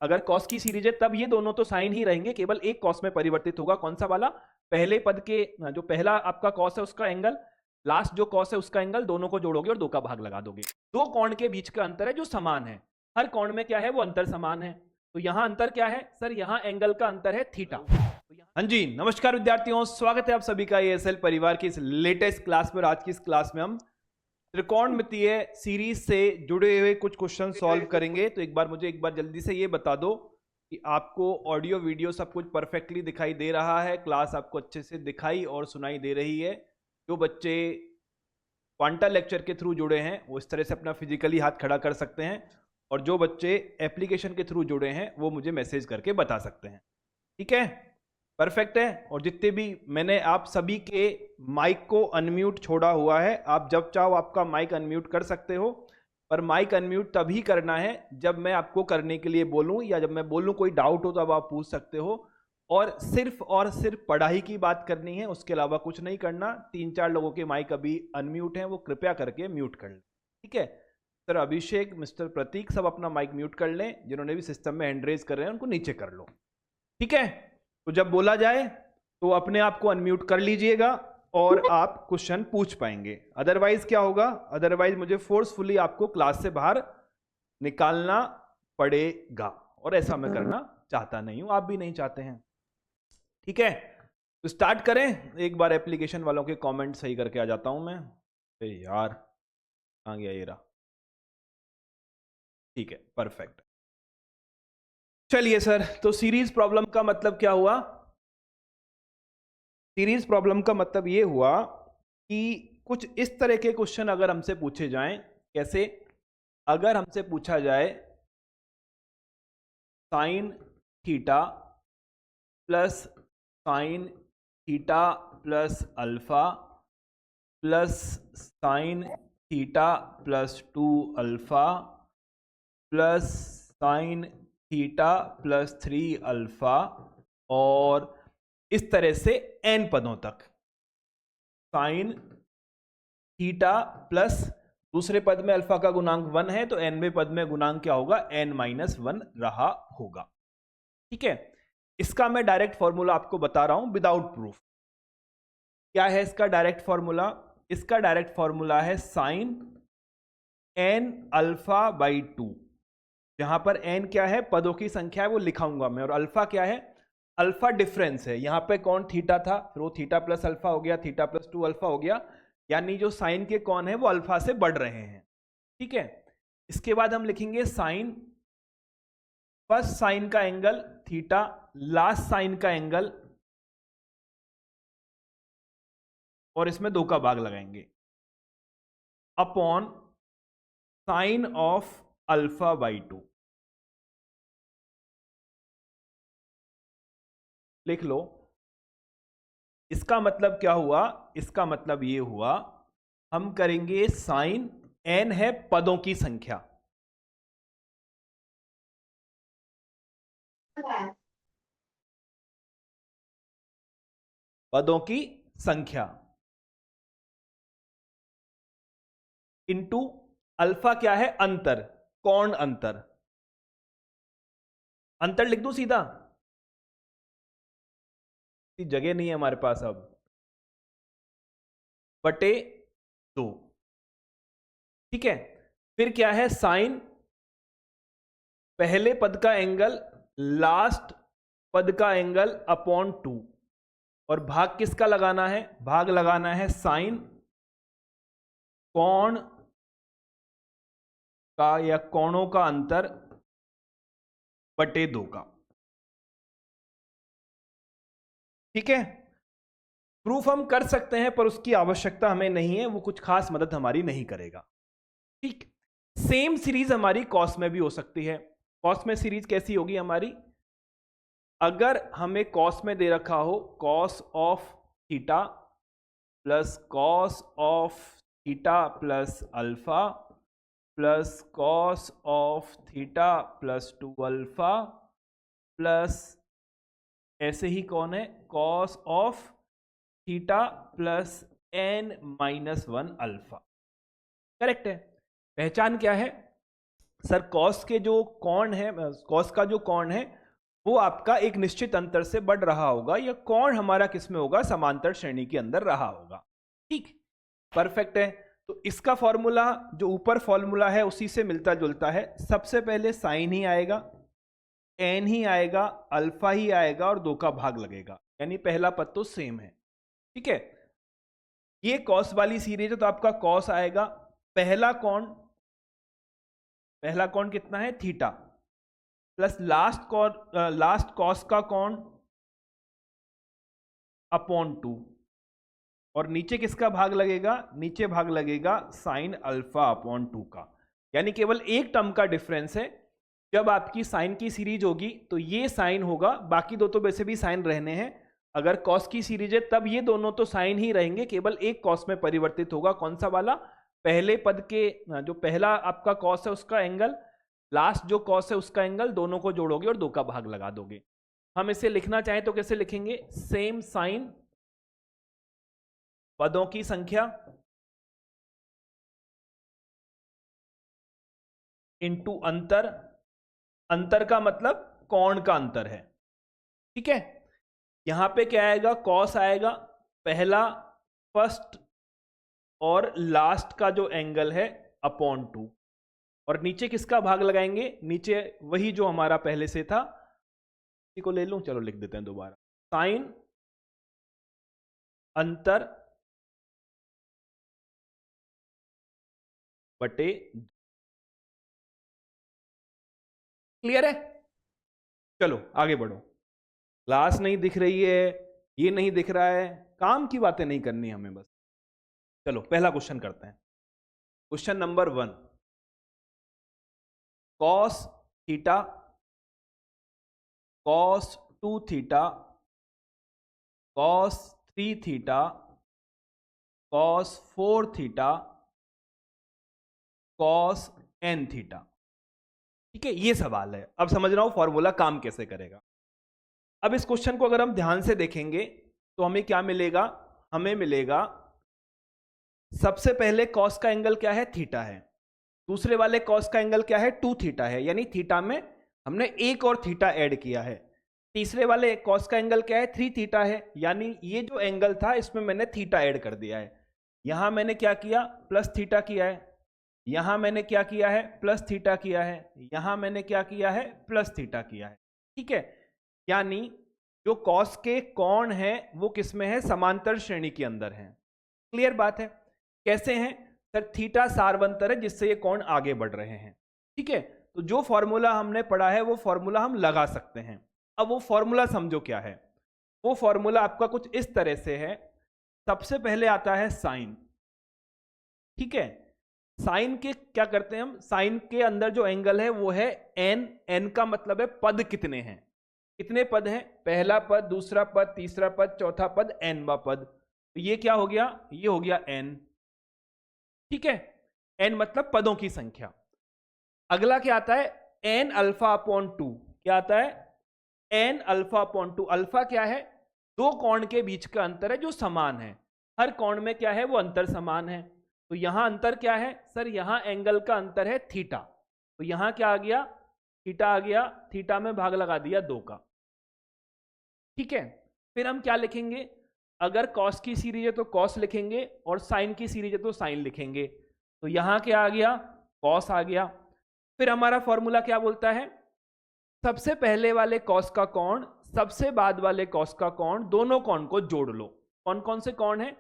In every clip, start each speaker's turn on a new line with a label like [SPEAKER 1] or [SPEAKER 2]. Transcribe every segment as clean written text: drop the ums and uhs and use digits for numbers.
[SPEAKER 1] अगर कॉस की सीरीज है तब ये दोनों तो साइन ही रहेंगे, केवल एक कॉस में परिवर्तित होगा। कौन सा वाला? पहले पद के जो पहला आपका कॉस है उसका एंगल, लास्ट जो कॉस है उसका एंगल, दोनों को जोड़ोगे और 2 का भाग लगा दोगे। दो कोण के बीच का अंतर है जो समान है, हर कोण में क्या है वो अंतर समान है। तो यहां अंतर क्या है सर? यहां एंगल का अंतर है थीटा। हाँ जी, नमस्कार विद्यार्थियों, स्वागत है आप सभी का एएसएल परिवार की इस लेटेस्ट क्लास पर। आज की इस क्लास में हम त्रिकोणमितीय सीरीज से जुड़े हुए कुछ क्वेश्चन सॉल्व करेंगे। तो एक बार जल्दी से ये बता दो कि आपको ऑडियो वीडियो सब कुछ परफेक्टली दिखाई दे रहा है, क्लास आपको अच्छे से दिखाई और सुनाई दे रही है। जो बच्चे क्वांटा लेक्चर के थ्रू जुड़े हैं वो इस तरह से अपना फिजिकली हाथ खड़ा कर सकते हैं, और जो बच्चे एप्लीकेशन के थ्रू जुड़े हैं वो मुझे मैसेज करके बता सकते हैं। ठीक है, परफेक्ट है। और जितने भी मैंने आप सभी के माइक को अनम्यूट छोड़ा हुआ है, आप जब चाहो आपका माइक अनम्यूट कर सकते हो, पर माइक अनम्यूट तभी करना है जब मैं आपको करने के लिए बोलूं, या जब मैं बोलूं कोई डाउट हो तब आप पूछ सकते हो। और सिर्फ पढ़ाई की बात करनी है, उसके अलावा कुछ नहीं करना। 3-4 लोगों के माइक अभी अनम्यूट हैं, वो कृपया करके म्यूट कर लें। ठीक है सर? अभिषेक, मिस्टर प्रतीक, सब अपना माइक म्यूट कर लें। जिन्होंने भी सिस्टम में हैंड रेज कर रहे हैं उनको नीचे कर लो। ठीक है, तो जब बोला जाए तो अपने आप को अनम्यूट कर लीजिएगा और आप क्वेश्चन पूछ पाएंगे। अदरवाइज क्या होगा? अदरवाइज मुझे फोर्सफुली आपको क्लास से बाहर निकालना पड़ेगा, और ऐसा मैं करना चाहता नहीं हूं, आप भी नहीं चाहते हैं। ठीक है, तो स्टार्ट करें। एक बार एप्लीकेशन वालों के कमेंट सही करके आ जाता हूं मैं। यार आ गया ये रहा। ठीक है, परफेक्ट। चलिए सर, तो सीरीज प्रॉब्लम का मतलब क्या हुआ? सीरीज प्रॉब्लम का मतलब ये हुआ कि कुछ इस तरह के क्वेश्चन अगर हमसे पूछे जाएं। कैसे? अगर हमसे पूछा जाए sign theta plus sign theta plus alpha plus sign theta plus 2 alpha plus sign theta plus 3 alpha, और इस तरह से n पदों तक। साइन थीटा प्लस दूसरे पद में अल्फा का गुणांक 1 है, तो nवें पद में गुणांक क्या होगा? n-1 रहा होगा। ठीक है, इसका मैं डायरेक्ट फॉर्मूला आपको बता रहा हूं विदाउट प्रूफ। क्या है इसका डायरेक्ट फॉर्मूला? इसका डायरेक्ट फॉर्मूला है साइन n अल्फा बाई 2। जहां पर n क्या है? पदों की संख्या है, वो लिखाऊंगा मैं। और अल्फा क्या है? अल्फा डिफरेंस है। यहां पे कौन थीटा था, फिर वो थीटा प्लस अल्फा हो गया, थीटा प्लस 2 अल्फा हो गया, यानी जो साइन के कौन है वो अल्फा से बढ़ रहे हैं। ठीक है, इसके बाद हम लिखेंगे साइन, फर्स्ट साइन का एंगल थीटा, लास्ट साइन का एंगल, और इसमें 2 का भाग लगाएंगे, upon sine of alpha by 2। लिख लो। इसका मतलब क्या हुआ? इसका मतलब ये हुआ, हम करेंगे साइन, n है पदों की संख्या, पदों की संख्या इनटू अल्फा क्या है? अंतर, कोण अंतर। अंतर लिख दूं सीधा? जगह नहीं है हमारे पास अब, बटे 2। ठीक है, फिर क्या है? साइन पहले पद का एंगल लास्ट पद का एंगल अपॉन 2, और भाग किसका लगाना है? भाग लगाना है साइन कोण का या कोणों का अंतर बटे 2 का। ठीक है, प्रूफ हम कर सकते हैं पर उसकी आवश्यकता हमें नहीं है, वो कुछ खास मदद हमारी नहीं करेगा। ठीक, सेम सीरीज हमारी कॉस में भी हो सकती है। कॉस में सीरीज कैसी होगी हमारी? अगर हमें कॉस में दे रखा हो cos of theta plus cos of theta plus alpha plus cos of theta plus 2 alpha plus ऐसे ही कौन है? Cos of theta plus n-1 alpha. Correct है। पहचान क्या है? सर कॉस के जो कोण है, कॉस का जो कोण है वो आपका एक निश्चित अंतर से बढ़ रहा होगा, या कोण हमारा किस में होगा, समांतर श्रेणी के अंदर रहा होगा। ठीक, परफेक्ट है। तो इसका फॉर्मूला जो ऊपर फॉर्मूला है उसी से मिलता जुलता है। सबसे पहले साइन ही आएगा, एन ही आएगा, अल्फा ही आएगा और 2 का भाग लगेगा, यानी पहला पद तो सेम है। ठीक है, ये कॉस वाली सीरीज है तो आपका कॉस आएगा, पहला कोण कितना है, थीटा, प्लस लास्ट कॉस का कोण अपॉन 2, और नीचे किसका भाग लगेगा, नीचे भाग लगेगा साइन अल्फा अपॉन 2 का, यानी केवल एक टर्म का डिफरेंस है। जब आपकी साइन की सीरीज होगी तो ये साइन होगा, बाकी दो तो वैसे भी साइन रहने हैं। अगर कॉस की सीरीज है तब ये दोनों तो साइन ही रहेंगे, केवल एक कॉस में परिवर्तित होगा। कौन सा वाला, पहले पद के जो पहला आपका कॉस है उसका एंगल, लास्ट जो कॉस है उसका एंगल, दोनों को जोड़ोगे और 2 का भाग लगा दोगे। हम इसे लिखना चाहें तो कैसे लिखेंगे, सेम साइन, पदों की संख्या इंटू अंतर, अंतर का मतलब कोण का अंतर है। ठीक है, यहां पे क्या आएगा, कॉस आएगा, पहला फर्स्ट और लास्ट का जो एंगल है अपॉन 2, और नीचे किसका भाग लगाएंगे, नीचे वही जो हमारा पहले से था, इसी को ले लूं, चलो लिख देते हैं दोबारा, साइन अंतर बटे, क्लियर है। चलो आगे बढ़ो, क्लास नहीं दिख रही है, ये नहीं दिख रहा है, काम की बातें नहीं करनी हमें बस। चलो पहला क्वेश्चन करते हैं, question number 1, cos theta, cos 2 theta, cos 3 theta, cos 4 theta, cos n theta. ठीक है, ये सवाल है। अब समझ रहा हूं फॉर्मूला काम कैसे करेगा। अब इस क्वेश्चन को अगर हम ध्यान से देखेंगे तो हमें क्या मिलेगा, हमें मिलेगा सबसे पहले कॉस का एंगल क्या है, थीटा है, दूसरे वाले कॉस का एंगल क्या है, 2 थीटा है, यानी थीटा में हमने एक और थीटा ऐड किया है। तीसरे वाले कॉस का एंगल क्या है, 3 थीटा है, यानी ये जो एंगल था इसमें मैंने थीटा ऐड कर दिया है। यहां मैंने क्या किया, प्लस थीटा किया है, यहां मैंने क्या किया है, प्लस थीटा किया है, यहां मैंने क्या किया है, प्लस थीटा किया है। ठीक है, यानी जो कॉस के कोण है वो किसमें है, समांतर श्रेणी के अंदर है। क्लियर बात है, कैसे हैं सर, थीटा सार्वंतर है जिससे ये कोण आगे बढ़ रहे हैं। ठीक है, तो जो फॉर्मूला हमने पढ़ा है वो फॉर्मूला हम लगा सकते हैं। अब वो फॉर्मूला समझो क्या है, वो फॉर्मूला आपका कुछ इस तरह से है। सबसे पहले आता है साइन, ठीक है, साइन के क्या करते हैं हम, साइन के अंदर जो एंगल है वो है एन, एन का मतलब है पद कितने हैं, कितने पद हैं, पहला पद, दूसरा पद, तीसरा पद, चौथा पद, एनवा पद, तो ये क्या हो गया, ये हो गया एन। ठीक है, एन मतलब पदों की संख्या। अगला क्या आता है, एन अल्फा अपॉन 2, क्या आता है, एन अल्फा अपॉन 2। अल्फा क्या है, दो कोण के बीच का अंतर है जो समान है, हर कोण में क्या है वो अंतर समान है। तो यहां अंतर क्या है सर, यहां एंगल का अंतर है थीटा, तो यहां क्या आ गया, थीटा आ गया, थीटा में भाग लगा दिया 2 का। ठीक है, फिर हम क्या लिखेंगे, अगर कॉस की सीरीज है तो कॉस लिखेंगे, और साइन की सीरीज है तो साइन लिखेंगे, तो यहां क्या आ गया, कॉस आ गया। फिर हमारा फॉर्मूला क्या बोलता है, सबसे पहले वाले कॉस का कोण, सबसे बाद वाले कॉस का कोण, दोनों कोण को जोड़ लो। कौन कौन से कोण है,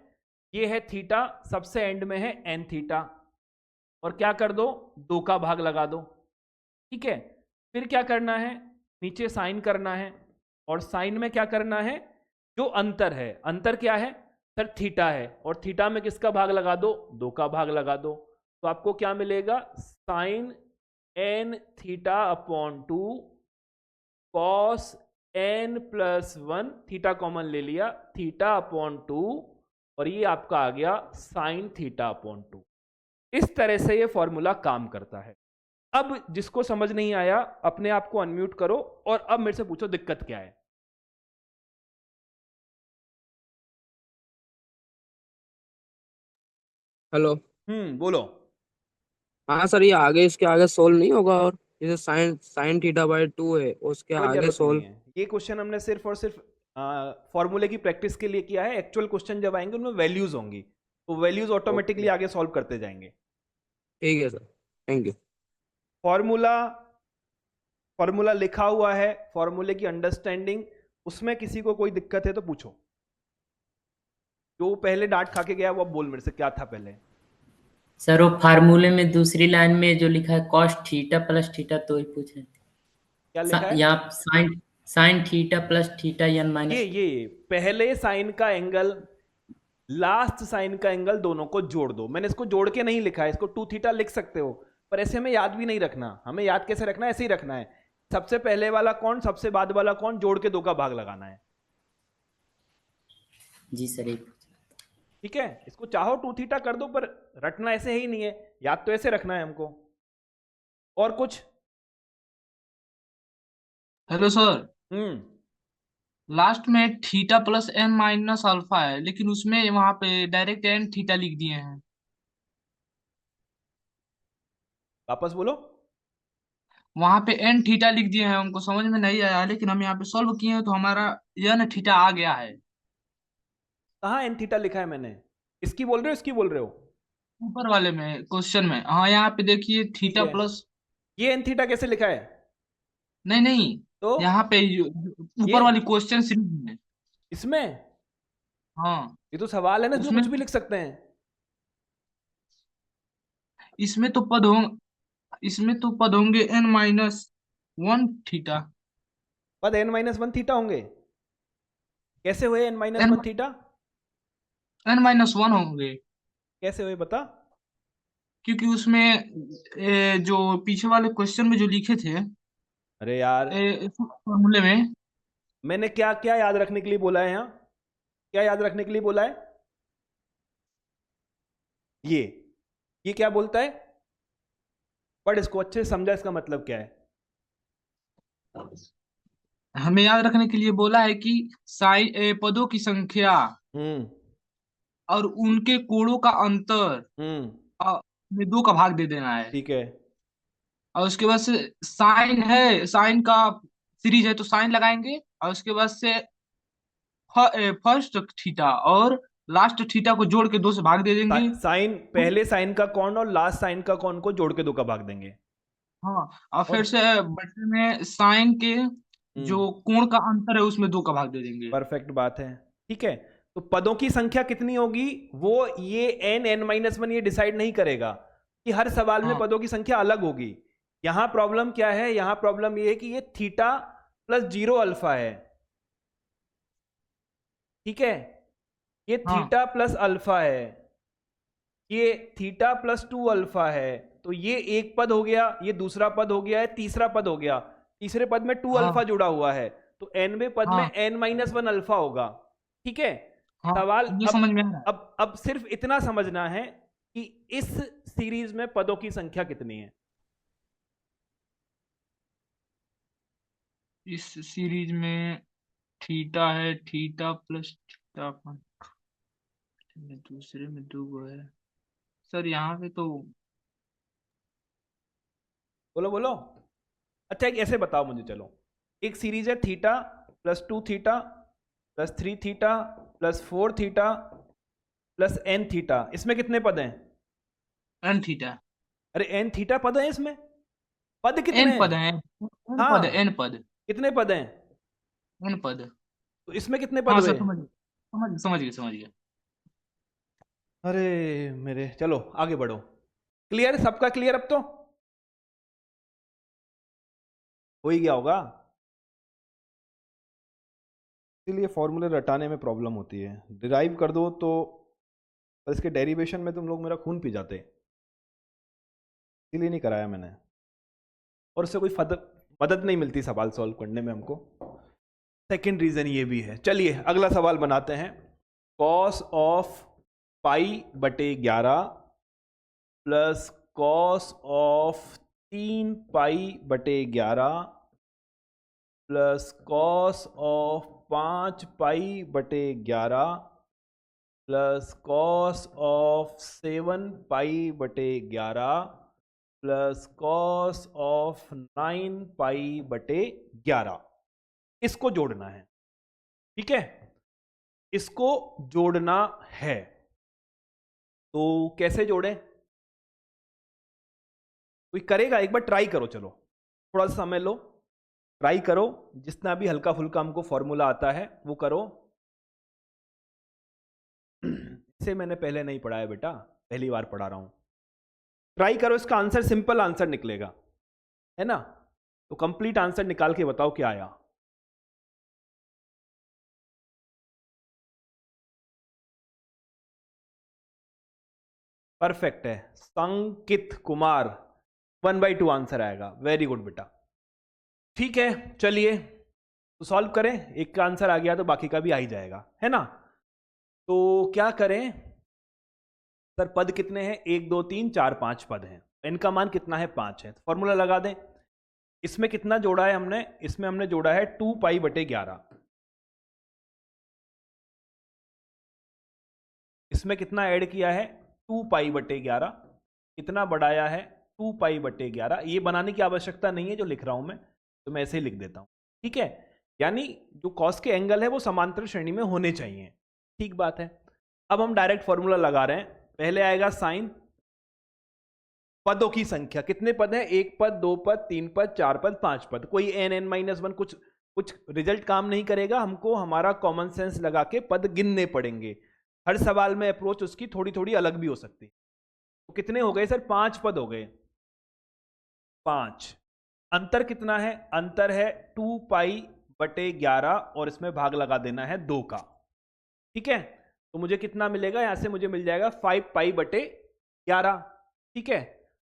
[SPEAKER 1] ये है थीटा, सबसे एंड में है एन थीटा, और क्या कर दो, 2 का भाग लगा दो। ठीक है, फिर क्या करना है, नीचे साइन करना है, और साइन में क्या करना है, जो अंतर है, अंतर क्या है सर, थीटा है, और थीटा में किसका भाग लगा दो, 2 का भाग लगा दो, तो आपको क्या मिलेगा, sine n theta upon 2 cos n plus 1, theta common ले लिया, थीटा अपॉन 2, और ये आपका आ गया साइन थीटा अपॉन 2। इस तरह से ये फॉर्मूला काम करता है। अब जिसको समझ नहीं आया अपने आप को अनम्यूट करो और अब मेरे से पूछो दिक्कत क्या है।
[SPEAKER 2] हेलो।
[SPEAKER 1] बोलो।
[SPEAKER 2] हाँ सर, ये आगे इसके आगे सोल्व नहीं होगा? और जैसे साइन साइन थीटा बाई 2 है, उसके
[SPEAKER 1] कोई
[SPEAKER 2] आगे
[SPEAKER 1] जरूरत नहीं
[SPEAKER 2] सोल्व।
[SPEAKER 1] है, ये क्वेश्चन हमने सिर्फ और सिर्फ फॉर्मूले की प्रैक्टिस के लिए किया है। एक्चुअल क्वेश्चन जब आएंगे उनमें वैल्यूज होंगी, तो वैल्यूज ऑटोमेटिकली
[SPEAKER 2] ओके,
[SPEAKER 1] आगे सॉल्व करते जाएंगे।
[SPEAKER 2] ठीक है sir, thank you.
[SPEAKER 1] Formula, formula लिखा हुआ है, फॉर्मूले की अंडरस्टैंडिंग, उसमें किसी को कोई दिक्कत है तो पूछो। जो पहले डांट खा के गया वो अब बोल मेरे से क्या था पहले।
[SPEAKER 3] सर वो फार्मूले में दूसरी लाइन में जो लिखा है कॉस थीटा प्लस थीटा, तो ही पूछ रहे
[SPEAKER 1] क्या लिखा
[SPEAKER 3] थे।
[SPEAKER 1] है?
[SPEAKER 3] यहाँ sine sine theta plus theta n minus.
[SPEAKER 1] ये पहले साइन का एंगल, लास्ट साइन का एंगल, दोनों को जोड़ दो। मैंने इसको जोड़ के नहीं लिखा है, इसको टू थीटा लिख सकते हो, पर ऐसे हमें याद भी नहीं रखना। हमें याद कैसे रखना है? ऐसे ही रखना है, सबसे पहले वाला कौन, सबसे बाद वाला कौन, जोड़ के दो का भाग लगाना है।
[SPEAKER 3] जी सर, एक
[SPEAKER 1] ठीक है, इसको चाहो टू थीटा कर दो, पर रटना ऐसे ही नहीं है, याद तो ऐसे रखना है हमको। और कुछ?
[SPEAKER 4] Hello sir.
[SPEAKER 1] हम्म।
[SPEAKER 4] लास्ट में theta plus n minus alpha है, लेकिन उसमें वहां पे डायरेक्ट एन थीटा लिख दिए हैं।
[SPEAKER 1] वापस बोलो।
[SPEAKER 4] वहां पे एन थीटा लिख दिए हैं, हमको समझ में नहीं आया, लेकिन हम यहाँ पे सॉल्व किए हैं तो हमारा एन थीटा आ गया है।
[SPEAKER 1] कहाँ एन थीटा लिखा है मैंने? इसकी बोल रहे हो, इसकी बोल रहे हो?
[SPEAKER 4] ऊपर वाले में क्वेश्चन में, हाँ यहाँ पे देखिए
[SPEAKER 1] ठीक
[SPEAKER 4] थीटा
[SPEAKER 1] है,
[SPEAKER 4] प्लस।
[SPEAKER 1] ये एन थीटा कैसे लिखा है?
[SPEAKER 4] नहीं नहीं,
[SPEAKER 1] तो
[SPEAKER 4] यहाँ पे
[SPEAKER 1] ये
[SPEAKER 4] ऊपर वाली क्वेश्चन सीरीज में।
[SPEAKER 1] इसमें,
[SPEAKER 4] हाँ,
[SPEAKER 1] ये तो सवाल है ना, इसमें
[SPEAKER 4] उसमें
[SPEAKER 1] कुछ भी लिख सकते हैं।
[SPEAKER 4] इसमें तो इसमें तो पद होंगे एन माइनस वन थीटा।
[SPEAKER 1] पद एन माइनस वन थीटा होंगे? कैसे हुए n minus
[SPEAKER 4] n
[SPEAKER 1] one theta?
[SPEAKER 4] N minus one होंगे,
[SPEAKER 1] कैसे हुए बता।
[SPEAKER 4] क्योंकि उसमें जो पीछे वाले क्वेश्चन में जो लिखे थे
[SPEAKER 1] अरे यार,
[SPEAKER 4] फॉर्मूले में।
[SPEAKER 1] मैंने क्या क्या याद रखने के लिए बोला है यहाँ? क्या याद रखने के लिए बोला है? ये ये क्या बोलता है? पढ़ इसको अच्छे से, समझा इसका मतलब क्या है।
[SPEAKER 4] हमें याद रखने के लिए बोला है कि पदों की संख्या
[SPEAKER 1] हम्म।
[SPEAKER 4] और उनके कोणों का अंतर
[SPEAKER 1] हम्म।
[SPEAKER 4] में दो का भाग दे देना है।
[SPEAKER 1] ठीक है।
[SPEAKER 4] और उसके बाद से साइन है, साइन का सीरीज है तो साइन लगाएंगे, और उसके बाद से फर्स्ट थीटा और लास्ट थीटा को जोड़ के दो से भाग दे देंगे।
[SPEAKER 1] साइन,
[SPEAKER 4] तो
[SPEAKER 1] पहले साइन का कौन और लास्ट साइन का कौन को जोड़ के दो का भाग देंगे।
[SPEAKER 4] हाँ, और
[SPEAKER 1] और
[SPEAKER 4] फिर से बटे में साइन के
[SPEAKER 1] हम्म,
[SPEAKER 4] जो कोण का अंतर है उसमें दो का भाग दे देंगे।
[SPEAKER 1] परफेक्ट बात है। ठीक है, तो पदों की संख्या कितनी होगी वो ये एन एन माइनस वन ये डिसाइड नहीं करेगा, कि हर सवाल में
[SPEAKER 4] हाँ
[SPEAKER 1] पदों की संख्या अलग होगी। यहां प्रॉब्लम क्या है? यहां प्रॉब्लम ये है कि ये थीटा प्लस जीरो अल्फा है। ठीक है, ये
[SPEAKER 4] हाँ
[SPEAKER 1] थीटा प्लस अल्फा है, ये थीटा प्लस टू अल्फा है। तो ये एक पद हो गया, ये दूसरा पद हो गया है, तीसरा पद हो गया। तीसरे पद में टू अल्फा
[SPEAKER 4] हाँ
[SPEAKER 1] जुड़ा हुआ है, तो nवें पद में
[SPEAKER 4] हाँ
[SPEAKER 1] n माइनस वन अल्फा होगा। ठीक है,
[SPEAKER 4] हाँ,
[SPEAKER 1] सवाल
[SPEAKER 4] ये समझ में आ रहा है।
[SPEAKER 1] अब सिर्फ इतना समझना है कि इस सीरीज में पदों की संख्या कितनी है।
[SPEAKER 4] इस सीरीज में थीटा है, थीटा प्लस थीटा अपन दूसरे में दो गो है। सर यहाँ पे तो
[SPEAKER 1] बोलो बोलो। अच्छा एक ऐसे बताओ मुझे, चलो, एक सीरीज है theta plus two theta plus three theta plus four theta plus n theta, इसमें कितने पद हैं?
[SPEAKER 4] N theta.
[SPEAKER 1] अरे एन थीटा पद है इसमें? पद कितने
[SPEAKER 4] एन
[SPEAKER 1] हैं?
[SPEAKER 4] पद है, एन पद है,
[SPEAKER 1] हाँ,
[SPEAKER 4] एन पद,
[SPEAKER 1] कितने पद हैं?
[SPEAKER 4] एन पद।
[SPEAKER 1] तो इसमें कितने पद
[SPEAKER 4] हाँ
[SPEAKER 1] हुए?
[SPEAKER 4] सर, समझ गए, समझ गए, समझ गए।
[SPEAKER 1] अरे मेरे, चलो आगे बढ़ो। क्लियर, सबका क्लियर अब तो हो ही गया होगा। इसीलिए फॉर्मूले रटाने में प्रॉब्लम होती है। डिराइव कर दो तो, पर इसके डेरिवेशन में तुम लोग मेरा खून पी जाते, इसीलिए नहीं कराया मैंने। और उससे कोई मदद नहीं मिलती सवाल सॉल्व करने में हमको। सेकंड रीजन ये भी है। चलिए अगला सवाल बनाते हैं। कॉस ऑफ पाई बटे 11 प्लस कॉस ऑफ 3 पाई बटे 11 प्लस कॉस ऑफ 5 पाई बटे 11 प्लस कॉस ऑफ 7 पाई बटे 11 प्लस कॉस ऑफ 9 पाई बटे 11, इसको जोड़ना है। ठीक है, इसको जोड़ना है, तो कैसे जोड़ें? कोई करेगा? एक बार ट्राई करो, चलो थोड़ा सा समय लो, ट्राई करो, जितना भी हल्का फुल्का हमको फॉर्मूला आता है वो करो। इसे मैंने पहले नहीं पढ़ा है बेटा, पहली बार पढ़ा रहा हूं। ट्राई करो, इसका आंसर सिंपल आंसर निकलेगा, है ना? तो कंप्लीट आंसर निकाल के बताओ क्या आया। परफेक्ट है, संकित कुमार, 1/2 आंसर आएगा। वेरी गुड बेटा। ठीक है, चलिए तो सॉल्व करें। एक का आंसर आ गया तो बाकी का भी आ ही जाएगा, है ना? तो क्या करें सर, पद कितने हैं? 1 2 3 4 5 पद हैं, इनका मान कितना है? 5 है। फॉर्मूला लगा दें। इसमें कितना जोड़ा है हमने? इसमें हमने जोड़ा है 2 पाई बटे 11। इसमें कितना ऐड किया है? 2 पाई बटे 11। कितना बढ़ाया है? 2 पाई बटे 11। ये बनाने की आवश्यकता नहीं है जो लिख रहा हूं मैं, तो मैं ऐसे ही लिख देता हूं। ठीक है, यानी जो कॉस के एंगल है वो समांतर श्रेणी में होने चाहिए। ठीक बात है। अब हम डायरेक्ट फॉर्मूला लगा रहे हैं। पहले आएगा साइन, पदों की संख्या, कितने पद हैं? 1 पद, 2 पद, 3 पद, 4 पद, 5 पद। कोई n(n-1) कुछ रिजल्ट काम नहीं करेगा, हमको हमारा कॉमन सेंस लगा के पद गिनने पड़ेंगे। हर सवाल में अप्रोच उसकी थोड़ी थोड़ी अलग भी हो सकती है। तो कितने हो गए सर? 5 पद हो गए। 5। अंतर कितना है? अंतर है 2 पाई बटे 11 और इसमें भाग लगा देना है 2 का। ठीक है, तो मुझे कितना मिलेगा? यहां से मुझे मिल जाएगा 5 पाई बटे 11। ठीक है,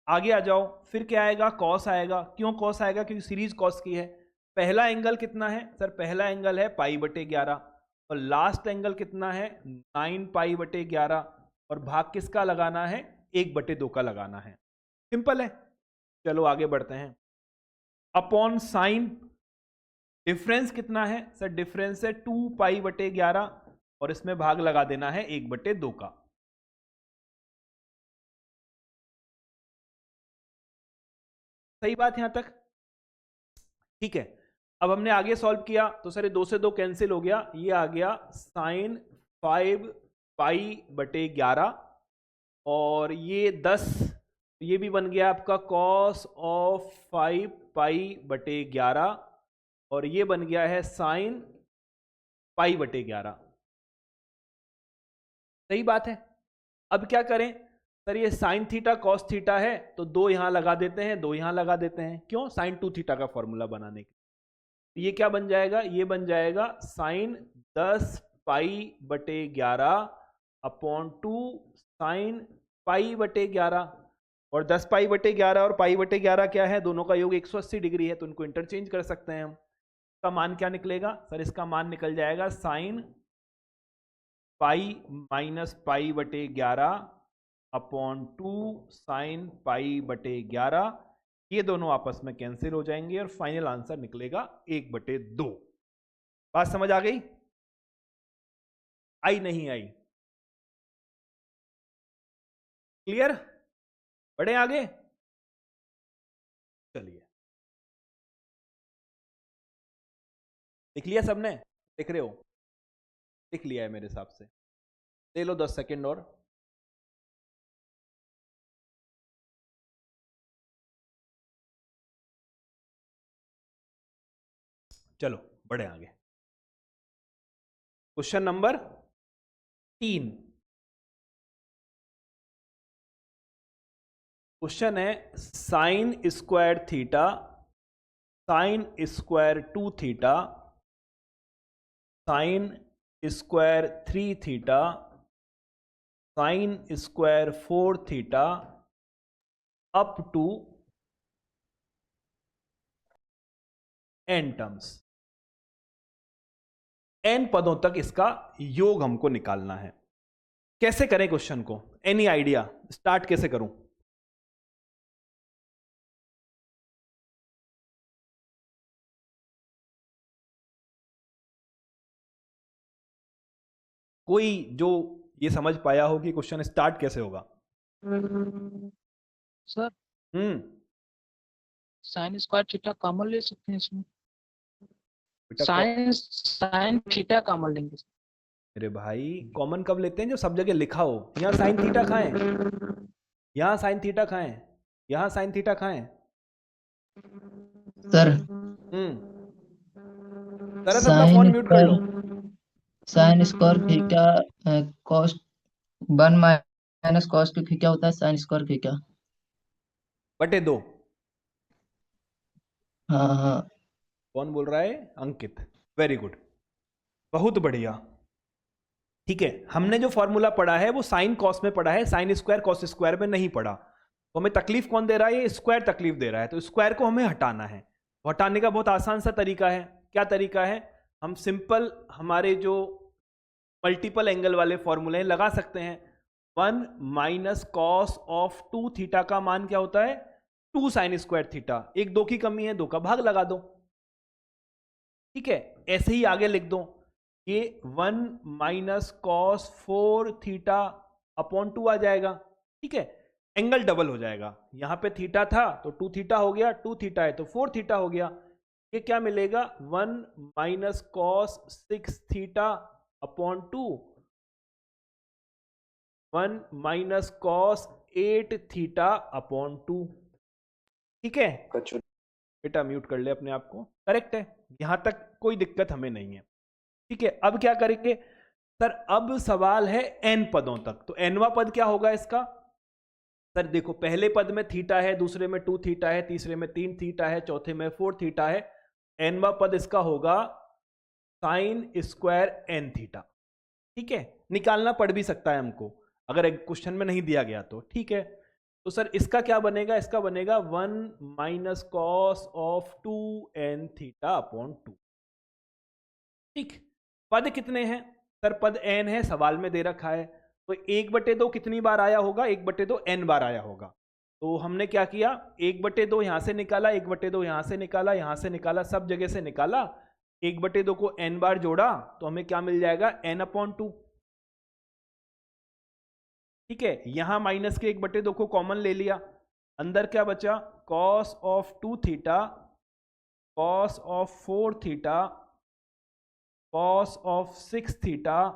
[SPEAKER 1] आगे आ जाओ। फिर क्या आएगा? कॉस आएगा। क्यों कॉस आएगा? क्योंकि सीरीज कॉस की है। पहला एंगल कितना है सर? पहला एंगल है पाई बटे 11 और लास्ट एंगल कितना है? 9 पाई बटे 11 और भाग किसका लगाना है? 1/2 का लगाना है। सिंपल है। चलो आगे बढ़ते हैं। अपॉन साइन, डिफरेंस कितना है सर? डिफरेंस है 2 पाई बटे 11 और इसमें भाग लगा देना है 1/2 का। सही बात यहां तक? ठीक है, अब हमने आगे सॉल्व किया तो सर ये 2 से 2 कैंसिल हो गया, ये आ गया साइन 5 पाई बटे 11 और ये 10, ये भी बन गया आपका कॉस ऑफ 5 पाई बटे 11 और ये बन गया है साइन पाई बटे 11। सही बात है। अब क्या करें सर? ये साइन थीटा कॉस थीटा है तो 2 यहां लगा देते हैं, 2 यहां लगा देते हैं। क्यों? साइन 2 थीटा का फॉर्मूला बनाने के। ये क्या बन जाएगा? ये बन जाएगा साइन 10 पाई बटे 11 अपॉन 2 साइन पाई बटे 11। और 10 पाई बटे 11 और पाई बटे 11 क्या है? दोनों का योग 180 डिग्री है, तो उनको इंटरचेंज कर सकते हैं हम। इसका मान क्या निकलेगा सर? इसका मान निकल जाएगा साइन पाई माइनस पाई बटे 11 अपॉन 2 साइन पाई बटे 11। ये दोनों आपस में कैंसिल हो जाएंगे और फाइनल आंसर निकलेगा 1/2। बात समझ आ गई? आई नहीं आई? क्लियर? बढ़े आगे? चलिए, लिख लिया सबने? लिख रहे हो? लिख लिया है मेरे हिसाब से। ले लो 10 सेकंड और। चलो बढ़े आगे। Question number 3। क्वेश्चन है sine square theta, sine square 2 theta, sine square 3 theta, sine square 4 theta up to n terms. n पदों तक इसका योग हमको निकालना है। कैसे करें क्वेश्चन को? Any idea? स्टार्ट कैसे करूं? कोई जो ये समझ पाया हो कि क्वेश्चन स्टार्ट कैसे होगा?
[SPEAKER 5] Sir sign square theta common ले सकते हैं इसमें।
[SPEAKER 1] बेटा
[SPEAKER 5] साइन थीटा कॉमन लेंगे।
[SPEAKER 1] अरे भाई कॉमन कब लेते हैं? जो सब जगह लिखा हो। यहाँ साइन थीटा कहाँ है? यहाँ साइन थीटा कहाँ है? यहाँ साइन थीटा कहाँ है?
[SPEAKER 6] सर
[SPEAKER 1] तरस अपना फोन म्यूट कर लो।
[SPEAKER 6] Sine square theta cos 1 minus cos two theta होता है साइन स्क्वायर थीटा
[SPEAKER 1] बटे 2।
[SPEAKER 6] हाँ।
[SPEAKER 1] कौन बोल रहा है? अंकित। वेरी गुड, बहुत बढ़िया। ठीक है, हमने जो फॉर्मूला पढ़ा है वो साइन कॉस में पढ़ा है, साइन स्क्वायर कॉस स्क्वायर में नहीं पढ़ा। तो हमें तकलीफ कौन दे रहा है? ये स्क्वायर तकलीफ दे रहा है। तो स्क्वायर को हमें हटाना है। हटाने का बहुत आसान सा तरीका है। क्या तरीका है? हम सिंपल हमारे जो मल्टीपल एंगल वाले फॉर्मूले लगा सकते हैं। 1 माइनस कॉस ऑफ 2 थीटा का मान क्या होता है? 2 साइन स्क्वायर थीटा। 1 2 की कमी है, 2 का भाग लगा दो। ठीक है, ऐसे ही आगे लिख दो। ये 1 माइनस कॉस 4 थीटा अपॉन 2 आ जाएगा। ठीक है, एंगल डबल हो जाएगा। यहां पे थीटा था तो 2 थीटा हो गया, 2 थीटा है तो 4 थीटा हो गया। ये क्या मिलेगा? 1 minus cos 6 theta upon 2, 1 minus cos 8 theta upon 2। ठीक है बेटा, म्यूट कर ले अपने आप को। करेक्ट है, यहां तक कोई दिक्कत हमें नहीं है। ठीक है, अब क्या करेंगे सर? अब सवाल है n पदों तक। तो nवां पद क्या होगा इसका? सर देखो, पहले पद में थीटा है, दूसरे में 2 थीटा है, तीसरे में 3 थीटा है, चौथे में 4 थीटा है। nवां पद इसका होगा साइन स्क्वायर n थीटा। ठीक है, निकालना पड़ भी सकता है हमको अगर क्वेश्चन में नहीं दिया गया तो। ठीक है, तो सर इसका क्या बनेगा? इसका बनेगा 1 minus cos of 2n theta upon 2। ठीक, पद कितने हैं सर? पद n है, सवाल में दे रखा है। तो 1/2 कितनी बार आया होगा? 1/2 n बार आया होगा। तो हमने क्या किया? 1/2 यहां से निकाला, 1/2 यहां से निकाला, यहां से निकाला, सब जगह से निकाला। 1/2 को n बार जोड़ा तो हमें क्या मिल जाएगा? n/2। ठीक है, यहां माइनस के 1/2 को कॉमन ले लिया, अंदर क्या बचा? Cos of 2 theta, cos of 4 theta, cos of 6 theta,